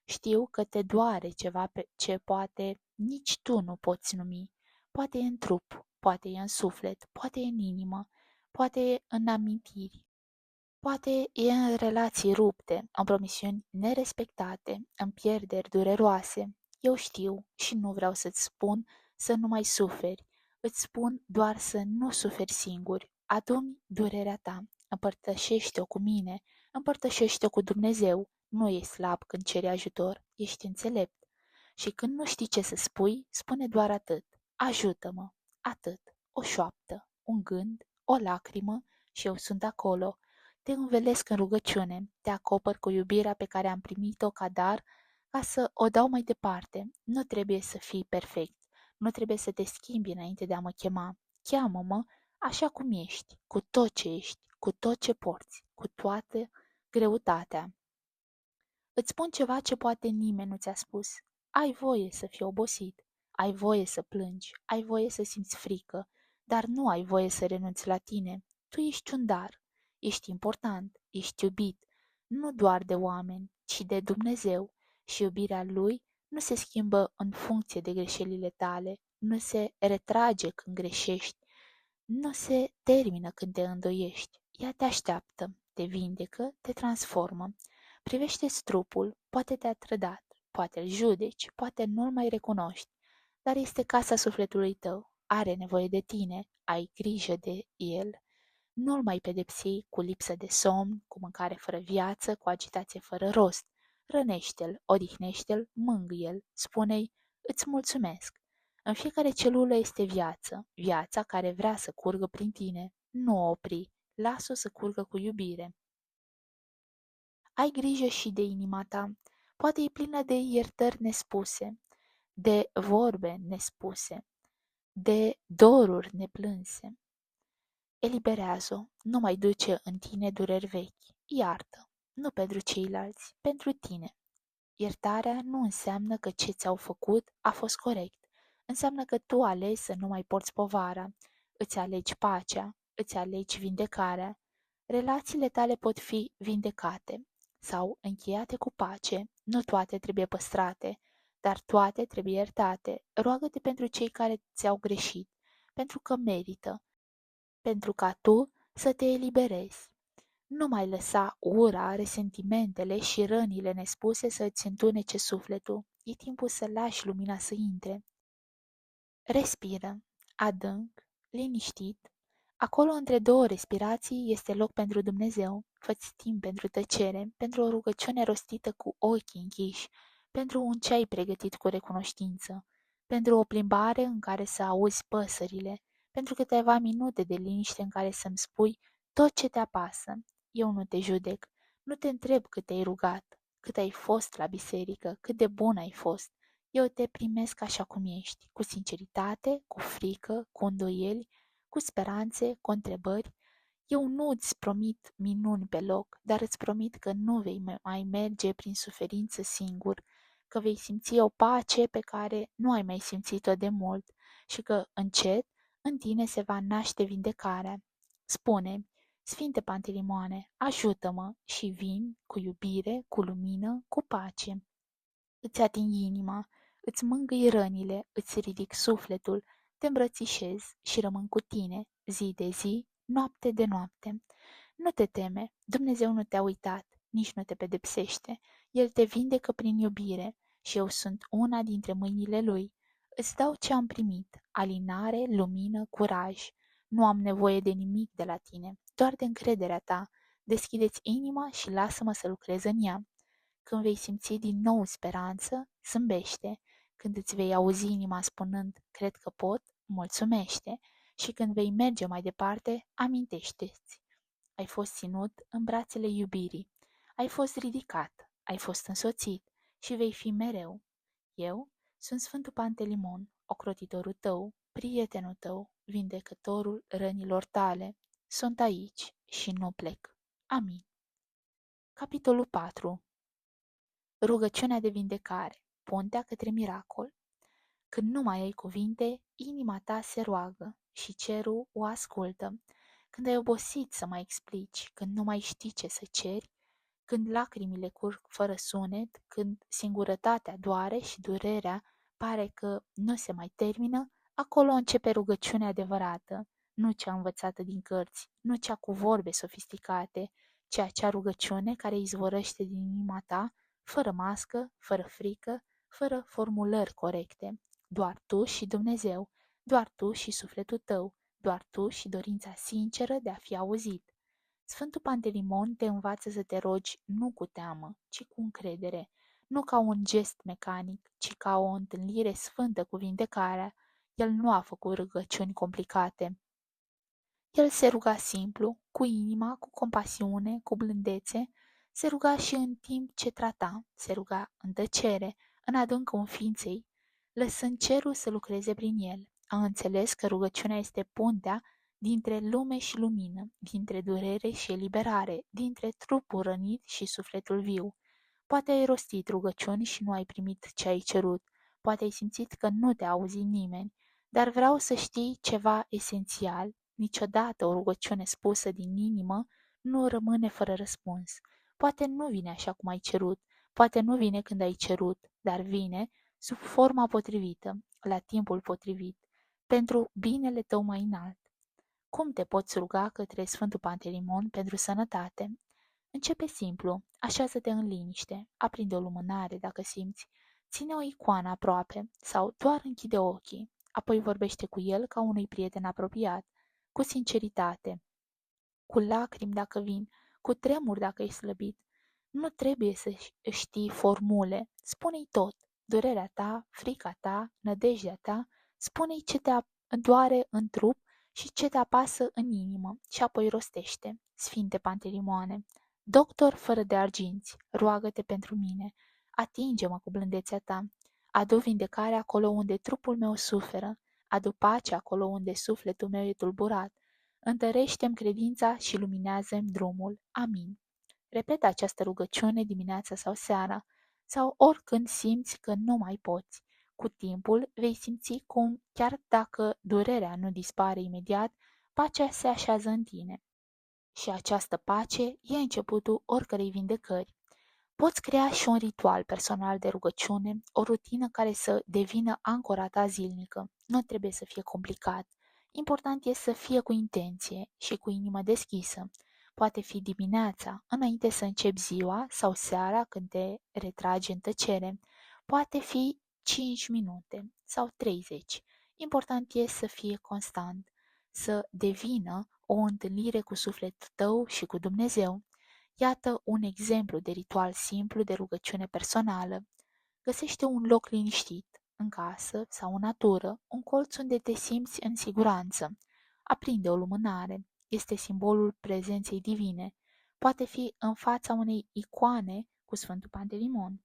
Știu că te doare ceva pe ce poate nici tu nu poți numi. Poate e în trup, poate e în suflet, poate e în inimă, poate e în amintiri, poate e în relații rupte, în promisiuni nerespectate, în pierderi dureroase. Eu știu și nu vreau să-ți spun să nu mai suferi. Îți spun doar să nu suferi singur. Adu-mi durerea ta, împărtășește-o cu mine, împărtășește-o cu Dumnezeu. Nu ești slab când ceri ajutor, ești înțelept. Și când nu știi ce să spui, spune doar atât. Ajută-mă, atât. O șoaptă, un gând, o lacrimă și eu sunt acolo. Te învelesc în rugăciune, te acopăr cu iubirea pe care am primit-o ca dar, ca să o dau mai departe. Nu trebuie să fii perfect, nu trebuie să te schimbi înainte de a mă chema. Cheamă-mă așa cum ești, cu tot ce ești, cu tot ce porți, cu toată greutatea. Îți spun ceva ce poate nimeni nu ți-a spus. Ai voie să fii obosit, ai voie să plângi, ai voie să simți frică, dar nu ai voie să renunți la tine. Tu ești un dar, ești important, ești iubit, nu doar de oameni, ci de Dumnezeu și iubirea Lui nu se schimbă în funcție de greșelile tale, nu se retrage când greșești, nu se termină când te îndoiești. Ea te așteaptă, te vindecă, te transformă. Privește-ți trupul, poate te-a trădat, poate îl judeci, poate nu-l mai recunoști, dar este casa sufletului tău, are nevoie de tine, ai grijă de el. Nu-l mai pedepsi cu lipsă de somn, cu mâncare fără viață, cu agitație fără rost. Rănește-l, odihnește-l, mângâie-l, spune-i, îți mulțumesc. În fiecare celulă este viață, viața care vrea să curgă prin tine. Nu o opri, lasă-o să curgă cu iubire. Ai grijă și de inima ta, poate e plină de iertări nespuse, de vorbe nespuse, de doruri neplânse. Eliberează-o, nu mai duce în tine dureri vechi, iartă, nu pentru ceilalți, pentru tine. Iertarea nu înseamnă că ce ți-au făcut a fost corect, înseamnă că tu alegi să nu mai porți povara, îți alegi pacea, îți alegi vindecarea. Relațiile tale pot fi vindecate sau încheiate cu pace, nu toate trebuie păstrate, dar toate trebuie iertate. Roagă-te pentru cei care ți-au greșit, pentru că merită, pentru ca tu să te eliberezi. Nu mai lăsa ura, resentimentele și rănile nespuse să îți întunece sufletul. E timpul să lași lumina să intre. Respiră, adânc, liniștit. Acolo, între două respirații, este loc pentru Dumnezeu. Fă-ți timp pentru tăcere, pentru o rugăciune rostită cu ochii închiși, pentru un ceai pregătit cu recunoștință, pentru o plimbare în care să auzi păsările, pentru câteva minute de liniște în care să-mi spui tot ce te apasă. Eu nu te judec, nu te întreb cât te-ai rugat, cât ai fost la biserică, cât de bun ai fost. Eu te primesc așa cum ești, cu sinceritate, cu frică, cu îndoieli, cu speranțe, cu întrebări. Eu nu îți promit minuni pe loc, dar îți promit că nu vei mai merge prin suferință singur, că vei simți o pace pe care nu ai mai simțit-o de mult și că încet în tine se va naște vindecarea. Spune, Sfinte Pantelimoane, ajută-mă și vin cu iubire, cu lumină, cu pace. Îți ating inima, îți mângâi rănile, îți ridic sufletul, te îmbrățișez și rămân cu tine, zi de zi, noapte de noapte. Nu te teme, Dumnezeu nu te-a uitat, nici nu te pedepsește. El te vindecă prin iubire și eu sunt una dintre mâinile Lui. Îți dau ce am primit, alinare, lumină, curaj. Nu am nevoie de nimic de la tine, doar de încrederea ta. Deschideți inima și lasă-mă să lucrez în ea. Când vei simți din nou speranță, zâmbește. Când îți vei auzi inima spunând, cred că pot, mulțumește. Și când vei merge mai departe, amintește-ți. Ai fost ținut în brațele iubirii. Ai fost ridicat, ai fost însoțit și vei fi mereu. Eu sunt Sfântul Pantelimon, ocrotitorul tău, prietenul tău, vindecătorul rănilor tale. Sunt aici și nu plec. Amin. Capitolul 4. Rugăciunea de vindecare. Puntea către miracol. Când nu mai ai cuvinte, inima ta se roagă și cerul o ascultă. Când ai obosit să mai explici, când nu mai știi ce să ceri, când lacrimile curg fără sunet, când singurătatea doare și durerea pare că nu se mai termină, acolo începe rugăciunea adevărată, nu cea învățată din cărți, nu cea cu vorbe sofisticate, ci acea rugăciune care izvorăște din inima ta, fără mască, fără frică, fără formulări corecte. Doar tu și Dumnezeu, doar tu și sufletul tău, doar tu și dorința sinceră de a fi auzit. Sfântul Pantelimon te învață să te rogi nu cu teamă, ci cu încredere, nu ca un gest mecanic, ci ca o întâlnire sfântă cu vindecarea. El nu a făcut rugăciuni complicate. El se ruga simplu, cu inima, cu compasiune, cu blândețe, se ruga și în timp ce trata, se ruga în tăcere, în adâncul ființei, lăsând cerul să lucreze prin el. A înțeles că rugăciunea este puntea dintre lume și lumină, dintre durere și eliberare, dintre trupul rănit și sufletul viu. Poate ai rostit rugăciuni și nu ai primit ce ai cerut, poate ai simțit că nu te auzi nimeni, dar vreau să știi ceva esențial. Niciodată o rugăciune spusă din inimă nu rămâne fără răspuns. Poate nu vine așa cum ai cerut, poate nu vine când ai cerut, dar vine sub forma potrivită, la timpul potrivit, pentru binele tău mai înalt. Cum te poți ruga către Sfântul Pantelimon pentru sănătate? Începe simplu, așează-te în liniște, aprinde o lumânare dacă simți, ține o icoană aproape sau doar închide ochii, apoi vorbește cu el ca unui prieten apropiat, cu sinceritate, cu lacrimi dacă vin, cu tremur dacă e slăbit. Nu trebuie să știi formule, spune-i tot, durerea ta, frica ta, nădejdea ta, spune-i ce te doare în trup și ce te apasă în inimă și apoi rostește, Sfinte Pantelimoane. Doctor fără de arginți, roagă-te pentru mine, atinge-mă cu blândețea ta, adu vindecare acolo unde trupul meu suferă, adu pace acolo unde sufletul meu e tulburat, întărește-mi credința și luminează-mi drumul. Amin. Repetă această rugăciune dimineața sau seara, sau oricând simți că nu mai poți. Cu timpul vei simți cum, chiar dacă durerea nu dispare imediat, pacea se așează în tine. Și această pace e începutul oricărei vindecări. Poți crea și un ritual personal de rugăciune, o rutină care să devină ancora ta zilnică. Nu trebuie să fie complicat. Important e să fie cu intenție și cu inimă deschisă. Poate fi dimineața, înainte să începi ziua, sau seara când te retragi în tăcere. Poate fi 5 minute sau 30. Important e să fie constant, să devină o întâlnire cu sufletul tău și cu Dumnezeu. Iată un exemplu de ritual simplu de rugăciune personală. Găsește un loc liniștit, în casă sau în natură, un colț unde te simți în siguranță. Aprinde o lumânare. Este simbolul prezenței divine. Poate fi în fața unei icoane cu Sfântul Pantelimon.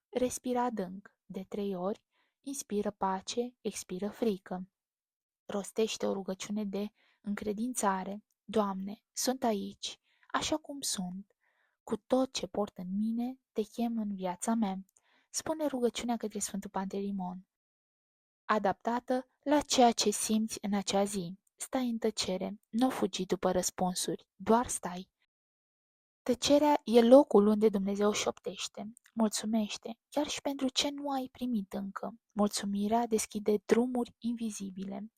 Respira adânc, de 3 ori, inspiră pace, expiră frică. Rostește o rugăciune de încredințare. Doamne, sunt aici, așa cum sunt. Cu tot ce port în mine, te chem în viața mea. Spune rugăciunea către Sfântul Pantelimon, adaptată la ceea ce simți în acea zi. Stai în tăcere, nu fugi după răspunsuri, doar stai. Tăcerea e locul unde Dumnezeu șoptește, mulțumește, chiar și pentru ce nu ai primit încă. Mulțumirea deschide drumuri invizibile.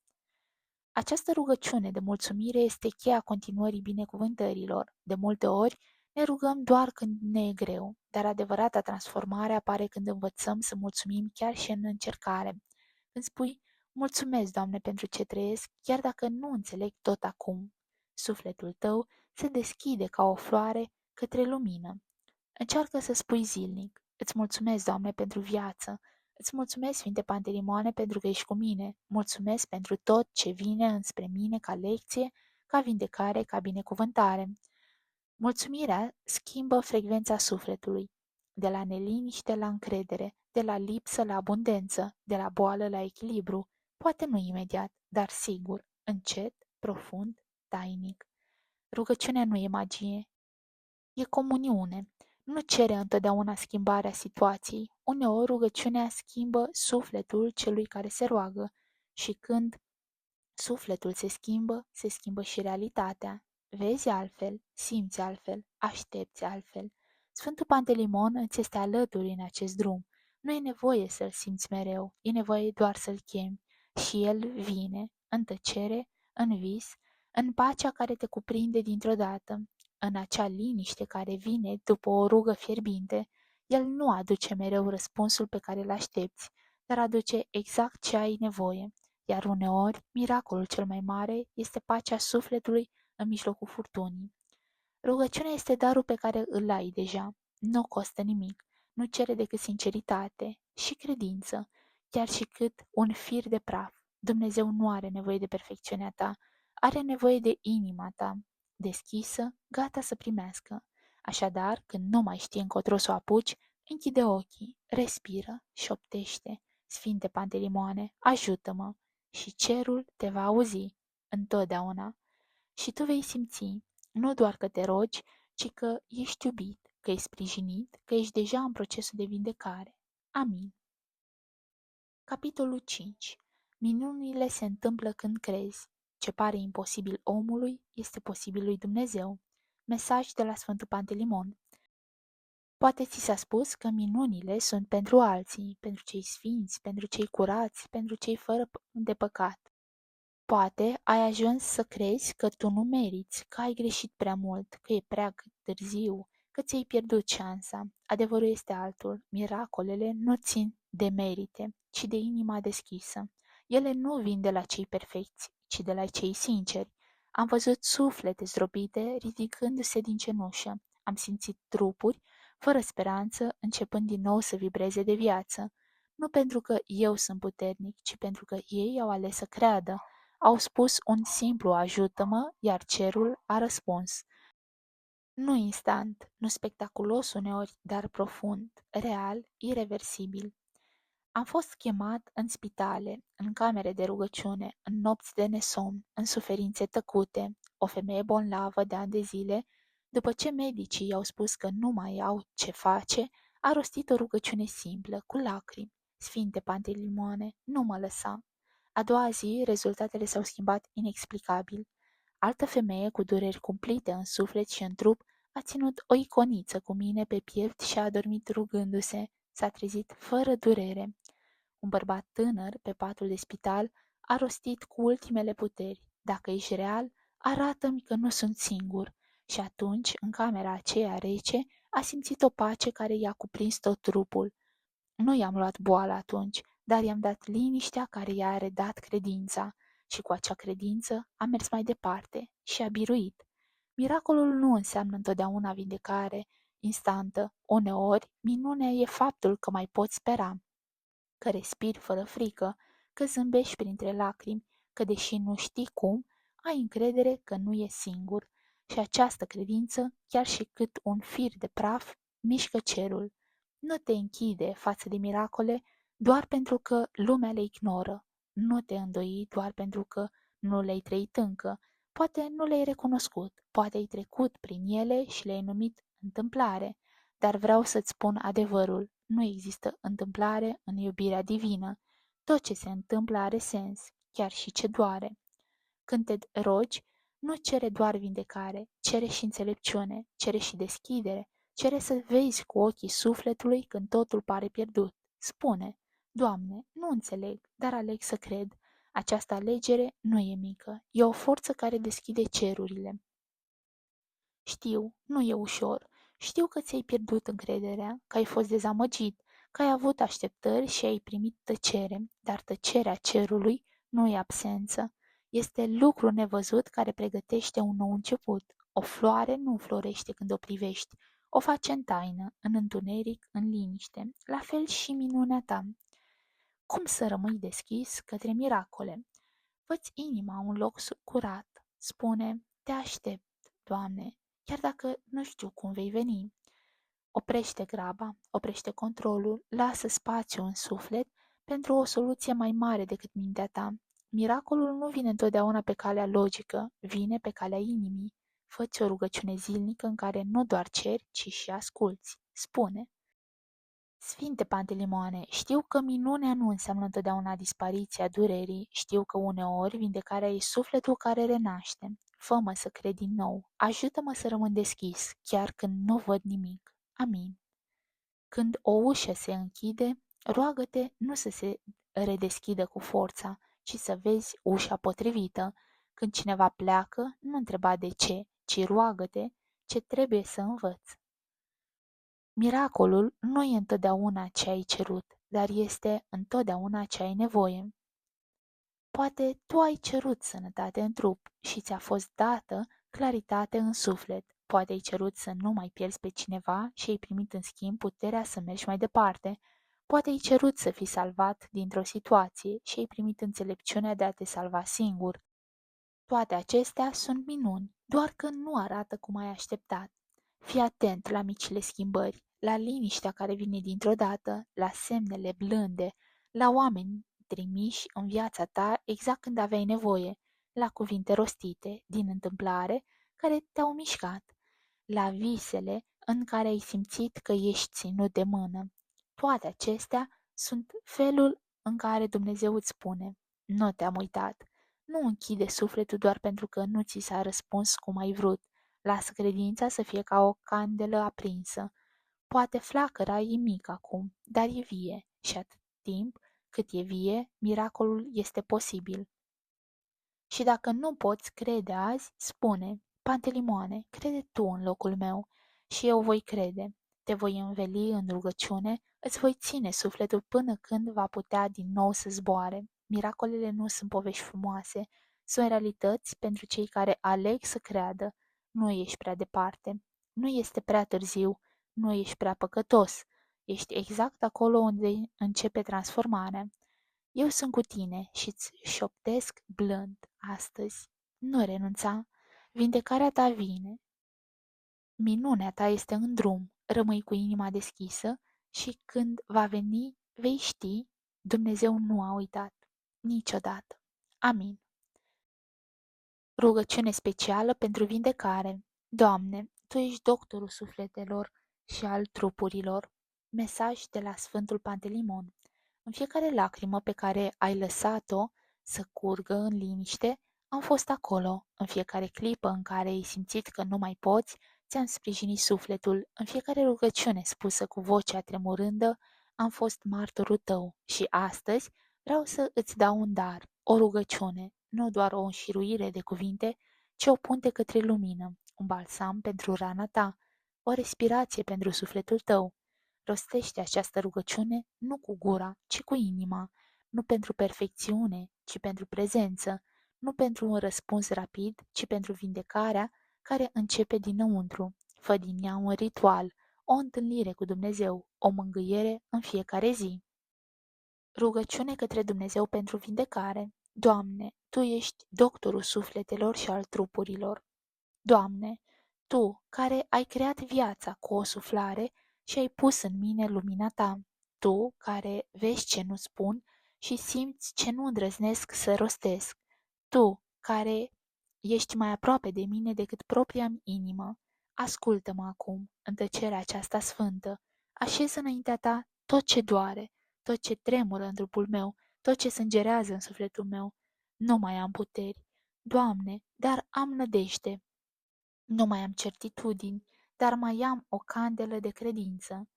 Această rugăciune de mulțumire este cheia continuării binecuvântărilor. De multe ori ne rugăm doar când ne e greu, dar adevărata transformare apare când învățăm să mulțumim chiar și în încercare. Când spui, mulțumesc, Doamne, pentru ce trăiesc, chiar dacă nu înțeleg tot acum. Sufletul tău se deschide ca o floare către lumină. Încearcă să spui zilnic: îți mulțumesc, Doamne, pentru viață. Îți mulțumesc, Sfinte Pantelimoane, pentru că ești cu mine. Mulțumesc pentru tot ce vine înspre mine ca lecție, ca vindecare, ca binecuvântare. Mulțumirea schimbă frecvența sufletului, de la neliniște la încredere, de la lipsă la abundență, de la boală la echilibru, poate nu imediat, dar sigur, încet, profund, tainic. Rugăciunea nu e magie, e comuniune. Nu cere întotdeauna schimbarea situației. Uneori rugăciunea schimbă sufletul celui care se roagă și când sufletul se schimbă și realitatea. Vezi altfel, simți altfel, aștepți altfel. Sfântul Pantelimon îți este alături în acest drum. Nu e nevoie să-l simți mereu, e nevoie doar să-l chemi. Și el vine, în tăcere, în vis, în pacea care te cuprinde dintr-o dată, în acea liniște care vine după o rugă fierbinte. El nu aduce mereu răspunsul pe care îl aștepți, dar aduce exact ce ai nevoie. Iar uneori, miracolul cel mai mare este pacea sufletului în mijlocul furtunii. Rugăciunea este darul pe care îl ai deja. Nu costă nimic, nu cere decât sinceritate și credință, chiar și cât un fir de praf. Dumnezeu nu are nevoie de perfecțiunea ta, are nevoie de inima ta, deschisă, gata să primească. Așadar, când nu mai știi încotro să o apuci, închide ochii, respiră, șoptește: Sfinte Pantelimoane, ajută-mă! Și cerul te va auzi întotdeauna. Și tu vei simți, nu doar că te rogi, ci că ești iubit, că ești sprijinit, că ești deja în procesul de vindecare. Amin. Capitolul 5. Minunile se întâmplă când crezi. Ce pare imposibil omului este posibil lui Dumnezeu. Mesaj de la Sfântul Pantelimon. Poate ți s-a spus că minunile sunt pentru alții, pentru cei sfinți, pentru cei curați, pentru cei fără de păcat. Poate ai ajuns să crezi că tu nu meriți, că ai greșit prea mult, că e prea târziu, că ți-ai pierdut șansa. Adevărul este altul. Miracolele nu țin de merite, ci de inima deschisă. Ele nu vin de la cei perfecți, ci de la cei sinceri. Am văzut suflete zdrobite ridicându-se din cenușă. Am simțit trupuri fără speranță începând din nou să vibreze de viață. Nu pentru că eu sunt puternic, ci pentru că ei au ales să creadă. Au spus un simplu ajută-mă, iar cerul a răspuns. Nu instant, nu spectaculos uneori, dar profund, real, ireversibil. Am fost chemat în spitale, în camere de rugăciune, în nopți de nesomn, în suferințe tăcute. O femeie bolnavă de ani de zile, după ce medicii i-au spus că nu mai au ce face, a rostit o rugăciune simplă, cu lacrimi. Sfinte Pantelimoane, nu mă lăsa. A doua zi, rezultatele s-au schimbat inexplicabil. Altă femeie cu dureri cumplite în suflet și în trup a ținut o iconiță cu mine pe piept și a adormit rugându-se. S-a trezit fără durere. Un bărbat tânăr, pe patul de spital, a rostit cu ultimele puteri: dacă ești real, arată-mi că nu sunt singur. Și atunci, în camera aceea rece, a simțit o pace care i-a cuprins tot trupul. Nu i-am luat boala atunci, dar i-am dat liniștea care i-a redat credința. Și cu acea credință a mers mai departe și a biruit. Miracolul nu înseamnă întotdeauna vindecare instantă. Uneori, minunea e faptul că mai poți spera, că respiri fără frică, că zâmbești printre lacrimi, că deși nu știi cum, ai încredere că nu e singur. Și această credință, chiar și cât un fir de praf, mișcă cerul. Nu te închide față de miracole doar pentru că lumea le ignoră. Nu te îndoi doar pentru că nu le-ai trăit încă. Poate nu le-ai recunoscut, poate ai trecut prin ele și le-ai numit întâmplare, dar vreau să-ți spun adevărul. Nu există întâmplare în iubirea divină. Tot ce se întâmplă are sens, chiar și ce doare. Când te rogi, nu cere doar vindecare, cere și înțelepciune, cere și deschidere, cere să vezi cu ochii sufletului când totul pare pierdut. Spune: Doamne, nu înțeleg, dar aleg să cred. Această alegere nu e mică, e o forță care deschide cerurile. Știu, nu e ușor. Știu că ți-ai pierdut încrederea, că ai fost dezamăgit, că ai avut așteptări și ai primit tăcere, dar tăcerea cerului nu e absență. Este lucru nevăzut care pregătește un nou început. O floare nu florește când o privești. o face în taină, în întuneric, în liniște, la fel și minunea ta. Cum să rămâi deschis către miracole? Fă-ți inima un loc curat. Spune, te aștept, Doamne, chiar dacă nu știu cum vei veni. Oprește graba, oprește controlul, lasă spațiu în suflet pentru o soluție mai mare decât mintea ta. Miracolul nu vine întotdeauna pe calea logică, vine pe calea inimii. Fă-ți o rugăciune zilnică în care nu doar ceri, ci și asculți. Spune, Sfinte Pantelimoane, știu că minunea nu înseamnă întotdeauna dispariția durerii, știu că uneori vindecarea e sufletul care renaște. Fă-mă să cred din nou, ajută-mă să rămân deschis, chiar când nu văd nimic. Amin. Când o ușă se închide, roagă-te nu să se redeschidă cu forța, ci să vezi ușa potrivită. Când cineva pleacă, nu întreba de ce, ci roagă-te ce trebuie să învăț. Miracolul nu e întotdeauna ce ai cerut, dar este întotdeauna ce ai nevoie. Poate tu ai cerut sănătate în trup și ți-a fost dată claritate în suflet. Poate ai cerut să nu mai pierzi pe cineva și ai primit în schimb puterea să mergi mai departe. Poate ai cerut să fii salvat dintr-o situație și ai primit înțelepciunea de a te salva singur. Toate acestea sunt minuni, doar că nu arată cum ai așteptat. Fii atent la micile schimbări, la liniștea care vine dintr-o dată, la semnele blânde, la oameni trimiși în viața ta exact când aveai nevoie, la cuvinte rostite, din întâmplare, care te-au mișcat, la visele în care ai simțit că ești ținut de mână. Toate acestea sunt felul în care Dumnezeu îți spune, nu te-am uitat. Nu închide sufletul doar pentru că nu ți s-a răspuns cum ai vrut. Lasă credința să fie ca o candelă aprinsă. Poate flacăra e mică acum, dar e vie și atât timp cât e vie, miracolul este posibil. Și dacă nu poți crede azi, spune, Pantelimoane, crede tu în locul meu și eu voi crede. Te voi înveli în rugăciune, îți voi ține sufletul până când va putea din nou să zboare. Miracolele nu sunt povești frumoase, sunt realități pentru cei care aleg să creadă. Nu ești prea departe, nu este prea târziu, nu ești prea păcătos. Ești exact acolo unde începe transformarea. Eu sunt cu tine și îți șoptesc blând astăzi. Nu renunța, vindecarea ta vine. Minunea ta este în drum, rămâi cu inima deschisă și când va veni, vei ști, Dumnezeu nu a uitat niciodată. Amin. Rugăciune specială pentru vindecare. Doamne, Tu ești doctorul sufletelor și al trupurilor. Mesaj de la Sfântul Pantelimon. În fiecare lacrimă pe care ai lăsat-o să curgă în liniște, am fost acolo. În fiecare clipă în care ai simțit că nu mai poți, ți-am sprijinit sufletul. În fiecare rugăciune spusă cu vocea tremurândă, am fost martorul tău. Și astăzi vreau să îți dau un dar, o rugăciune, nu doar o înșiruire de cuvinte, ci o punte către lumină, un balsam pentru rana ta, o respirație pentru sufletul tău. Rostește această rugăciune nu cu gura, ci cu inima, nu pentru perfecțiune, ci pentru prezență, nu pentru un răspuns rapid, ci pentru vindecarea care începe dinăuntru. Fă din ea un ritual, o întâlnire cu Dumnezeu, o mângâiere în fiecare zi. Rugăciune către Dumnezeu pentru vindecare. Doamne, Tu ești doctorul sufletelor și al trupurilor. Doamne, Tu, care ai creat viața cu o suflare și ai pus în mine lumina Ta, Tu, care vezi ce nu spun și simți ce nu îndrăznesc să rostesc, Tu, care ești mai aproape de mine decât propria-mi inimă, ascultă-mă acum în tăcerea aceasta sfântă, așez înaintea Ta tot ce doare, tot ce tremură în trupul meu, tot ce sângerează în sufletul meu. Nu mai am puteri, Doamne, dar am nădejde. Nu mai am certitudini, dar mai am o candelă de credință.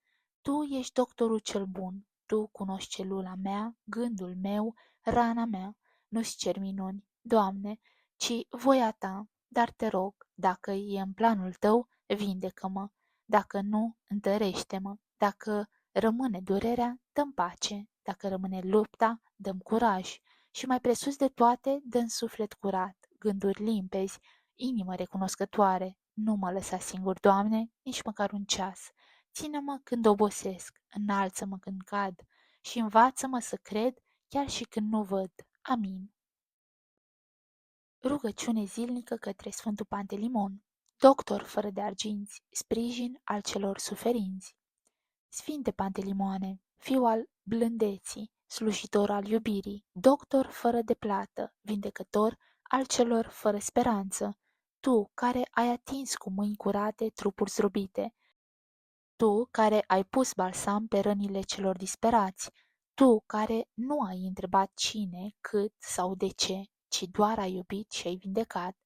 Tu ești doctorul cel bun, Tu cunoști celula mea, gândul meu, rana mea. Nu-ți cer minuni, Doamne, ci voia Ta, dar te rog, dacă e în planul Tău, vindecă-mă, dacă nu, întărește-mă, dacă rămâne durerea, dă-mi pace, dacă rămâne lupta, dă-mi curaj și mai presus de toate, dă-mi suflet curat, gânduri limpezi, inimă recunoscătoare, Nu mă lăsa singur, Doamne, nici măcar un ceas. Ține-mă când obosesc, înalță-mă când cad și învață-mă să cred chiar și când nu văd. Amin. Rugăciune zilnică către Sfântul Pantelimon, doctor fără de arginți, sprijin al celor suferinți. Sfinte Pantelimoane, fiu al blândeții, slujitor al iubirii, doctor fără de plată, vindecător al celor fără speranță, tu care ai atins cu mâini curate trupuri zdrobite, tu care ai pus balsam pe rănile celor disperați, tu care nu ai întrebat cine, cât sau de ce, ci doar ai iubit și ai vindecat,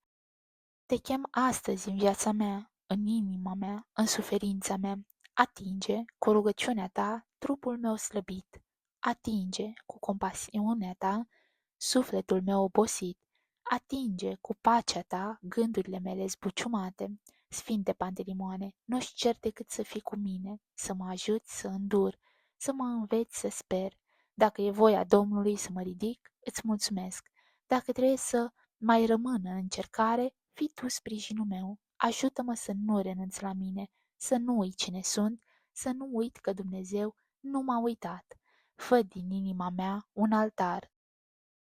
te chem astăzi în viața mea, în inima mea, în suferința mea. Atinge cu rugăciunea ta trupul meu slăbit. Atinge cu compasiunea ta sufletul meu obosit. Atinge cu pacea ta gândurile mele zbuciumate. Sfinte Pantelimoane, nu-și cer decât să fii cu mine, să mă ajuți să îndur, să mă înveți să sper. Dacă e voia Domnului să mă ridic, îți mulțumesc. Dacă trebuie să mai rămân în încercare, fii tu sprijinul meu. Ajută-mă să nu renunț la mine, să nu uit cine sunt, să nu uit că Dumnezeu nu m-a uitat. Fă din inima mea un altar,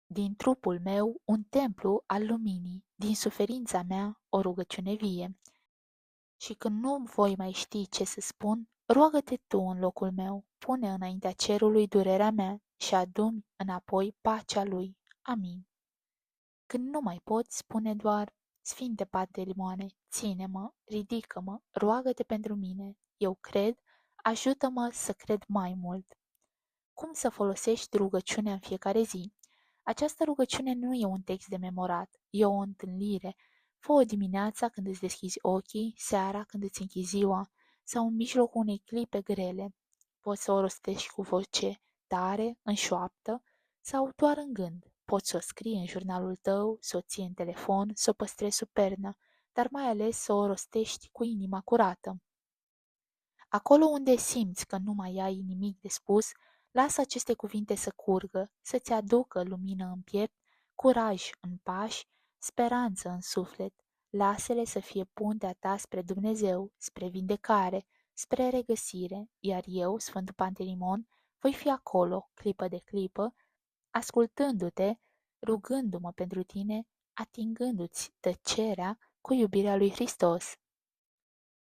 din trupul meu un templu al luminii, din suferința mea o rugăciune vie. Și când nu voi mai ști ce să spun, roagă-te tu în locul meu, pune înaintea cerului durerea mea și adu-mi înapoi pacea lui. Amin. Când nu mai poți, spune doar: Sfinte Pantelimoane, ține-mă, ridică-mă, roagă-te pentru mine. Eu cred, ajută-mă să cred mai mult. Cum să folosești rugăciunea în fiecare zi? Această rugăciune nu e un text de memorat, e o întâlnire. Fă-o dimineața când îți deschizi ochii, seara când îți închizi ziua, sau în mijlocul unei clipe grele. Poți să o rostești cu voce tare, în șoaptă, sau doar în gând. Poți să o scrii în jurnalul tău, să o ții în telefon, să o păstrezi sub pernă, dar mai ales să o rostești cu inima curată. Acolo unde simți că nu mai ai nimic de spus, lasă aceste cuvinte să curgă, să-ți aducă lumină în piept, curaj în pași, speranță în suflet. Lasă-le să fie puntea ta spre Dumnezeu, spre vindecare, spre regăsire, iar eu, Sfântul Pantelimon, voi fi acolo, clipă de clipă, ascultându-te, rugându-mă pentru tine, atingându-ți tăcerea cu iubirea lui Hristos.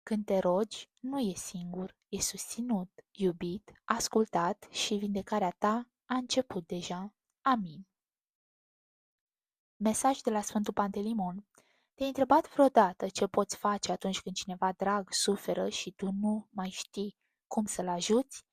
Când te rogi, nu e singur, e susținut, iubit, ascultat și vindecarea ta a început deja. Amin. Mesaj de la Sfântul Pantelimon. Te-ai întrebat vreodată ce poți face atunci când cineva drag suferă și tu nu mai știi cum să-l ajuți?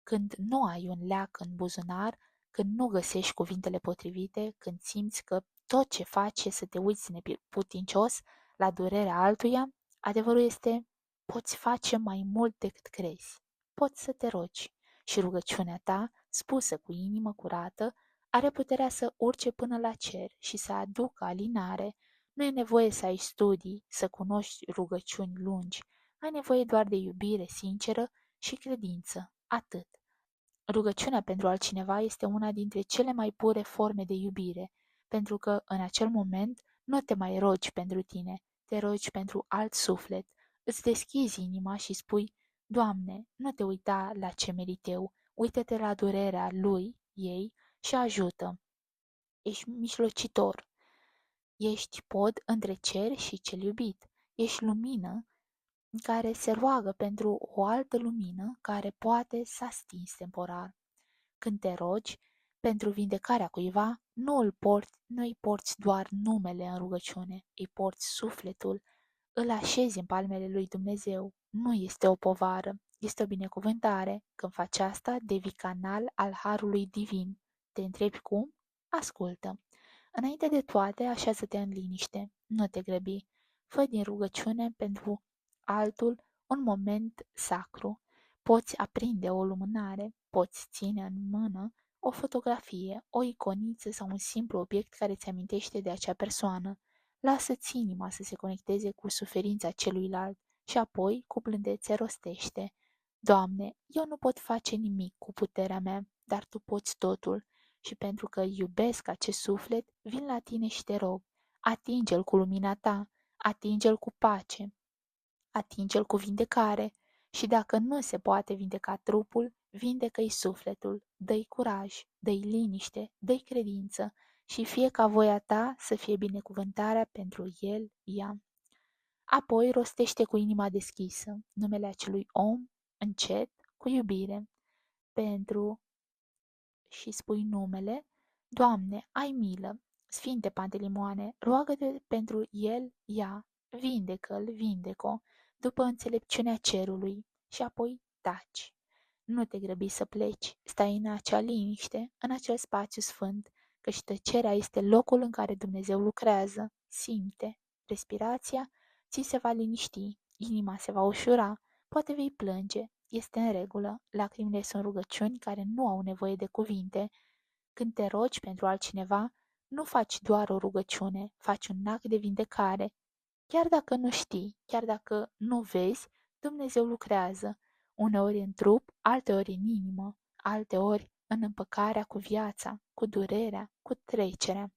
Când nu ai un leac în buzunar, când nu găsești cuvintele potrivite, când simți că tot ce faci e să te uiți neputincios la durerea altuia, adevărul este: poți face mai mult decât crezi. Poți să te rogi și rugăciunea ta, spusă cu inimă curată, are puterea să urce până la cer și să aducă alinare. Nu e nevoie să ai studii, să cunoști rugăciuni lungi. Ai nevoie doar de iubire sinceră și credință. Atât. Rugăciunea pentru altcineva este una dintre cele mai pure forme de iubire, pentru că în acel moment nu te mai rogi pentru tine, te rogi pentru alt suflet. Îți deschizi inima și spui: Doamne, nu te uita la ce merit eu, uită-te la durerea lui, ei și ajută. Ești mijlocitor, ești pod între cer și cel iubit, ești lumină care se roagă pentru o altă lumină care poate s-a stins temporar. Când te rogi pentru vindecarea cuiva, nu îi porți doar numele în rugăciune, îi porți sufletul, îl așezi în palmele lui Dumnezeu. Nu este o povară, este o binecuvântare. Când faci asta, devii canal al harului divin. Te întrebi cum? Ascultă. Înainte de toate, așează-te în liniște, nu te grăbi. Fă din rugăciune pentru altul un moment sacru. Poți aprinde o lumânare, poți ține în mână o fotografie, o iconiță sau un simplu obiect care îți amintește de acea persoană. Lasă-ți inima să se conecteze cu suferința celuilalt și apoi, cu blândețe, rostește: Doamne, eu nu pot face nimic cu puterea mea, dar Tu poți totul. Și pentru că iubesc acest suflet, vin la Tine și te rog, atinge-l cu lumina Ta, atinge-l cu pace, atinge-l cu vindecare. Și dacă nu se poate vindeca trupul, vindecă-i sufletul, dă-i curaj, dă-i liniște, dă-i credință și fie ca voia ta să fie binecuvântarea pentru el, ea. Apoi rostește cu inima deschisă numele acelui om, încet, cu iubire, pentru și spui numele, Doamne, ai milă, Sfinte Pantelimoane, roagă-te pentru el, ea, vindecă-l, vindeco, după înțelepciunea cerului, și apoi taci. Nu te grăbi să pleci, stai în acea liniște, în acel spațiu sfânt, căci tăcerea este locul în care Dumnezeu lucrează, simte, respirația ți se va liniști, inima se va ușura, poate vei plânge, este în regulă, lacrimile sunt rugăciuni care nu au nevoie de cuvinte. Când te rogi pentru altcineva, nu faci doar o rugăciune, faci un act de vindecare. Chiar dacă nu știi, chiar dacă nu vezi, Dumnezeu lucrează, uneori în trup, alteori în inimă, alteori în împăcarea cu viața, cu durerea, cu trecerea.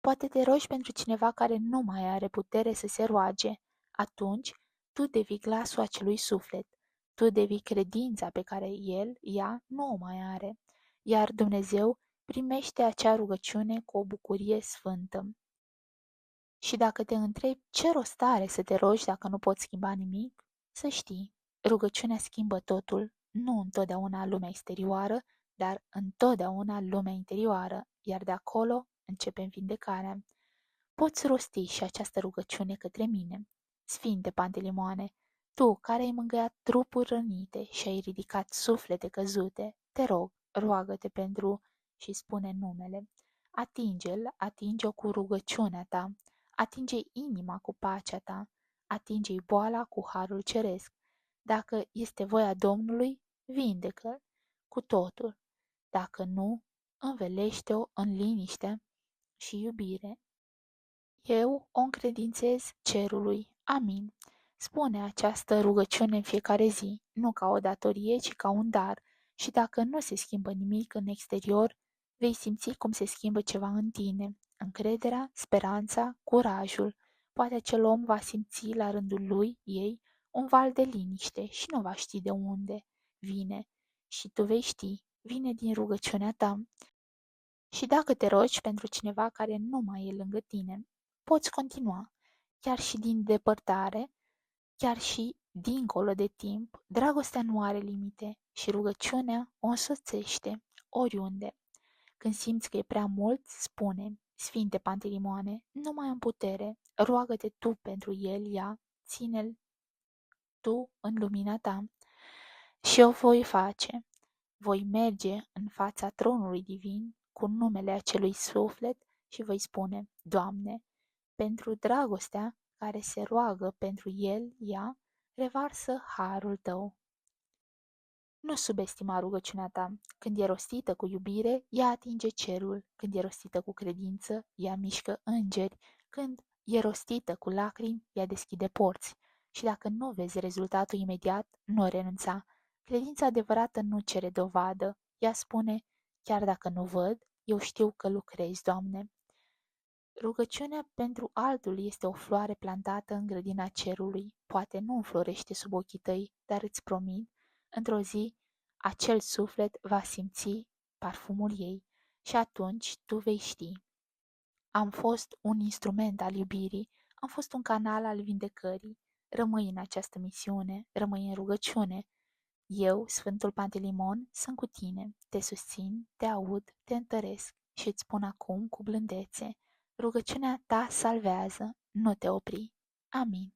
Poate te rogi pentru cineva care nu mai are putere să se roage. Atunci, tu devii glasul acelui suflet. Tu devii credința pe care el, ea, nu o mai are. Iar Dumnezeu primește acea rugăciune cu o bucurie sfântă. Și dacă te întrebi ce rost are să te rogi dacă nu poți schimba nimic, să știi, rugăciunea schimbă totul, nu întotdeauna lumea exterioară, dar întotdeauna lumea interioară, iar de acolo începe vindecarea. Poți rosti și această rugăciune către mine. Sfinte Pantelimoane, tu care ai mângâiat trupuri rănite și ai ridicat suflete căzute, te rog, roagă-te pentru și spune numele. Atinge-l, atinge-o cu rugăciunea ta, atinge inima cu pacea ta, atinge-i boala cu harul ceresc. Dacă este voia Domnului, vindecă-l cu totul. Dacă nu, învelește-o în liniște și iubire. Eu o încredințez cerului. Amin. Spune această rugăciune în fiecare zi, nu ca o datorie, ci ca un dar. Și dacă nu se schimbă nimic în exterior, vei simți cum se schimbă ceva în tine. Încrederea, speranța, curajul. Poate acel om va simți la rândul lui, ei, un val de liniște și nu va ști de unde vine. Și tu vei ști, vine din rugăciunea ta. Și dacă te rogi pentru cineva care nu mai e lângă tine, poți continua, chiar și din depărtare, chiar și dincolo de timp, dragostea nu are limite și rugăciunea o însoțește oriunde. Când simți că e prea mult, spune, Sfinte Pantelimoane, nu mai am putere, roagă-te tu pentru el, ea, ține-l tu în lumina ta și o voi face. Voi merge în fața tronului divin cu numele acelui suflet și voi spune, Doamne, pentru dragostea care se roagă pentru el, ea, revarsă harul tău. Nu subestima rugăciunea ta. Când e rostită cu iubire, ea atinge cerul. Când e rostită cu credință, ea mișcă îngeri. Când e rostită cu lacrimi, ea deschide porți. Și dacă nu vezi rezultatul imediat, nu renunța. Credința adevărată nu cere dovadă. Ea spune, chiar dacă nu văd, eu știu că lucrezi, Doamne. Rugăciunea pentru altul este o floare plantată în grădina cerului. Poate nu înflorește sub ochii tăi, dar îți promit, într-o zi, acel suflet va simți parfumul ei și atunci tu vei ști. Am fost un instrument al iubirii, am fost un canal al vindecării. Rămâi în această misiune, rămâi în rugăciune. Eu, Sfântul Pantelimon, sunt cu tine, te susțin, te aud, te întăresc și îți spun acum cu blândețe, rugăciunea ta salvează, nu te opri. Amin.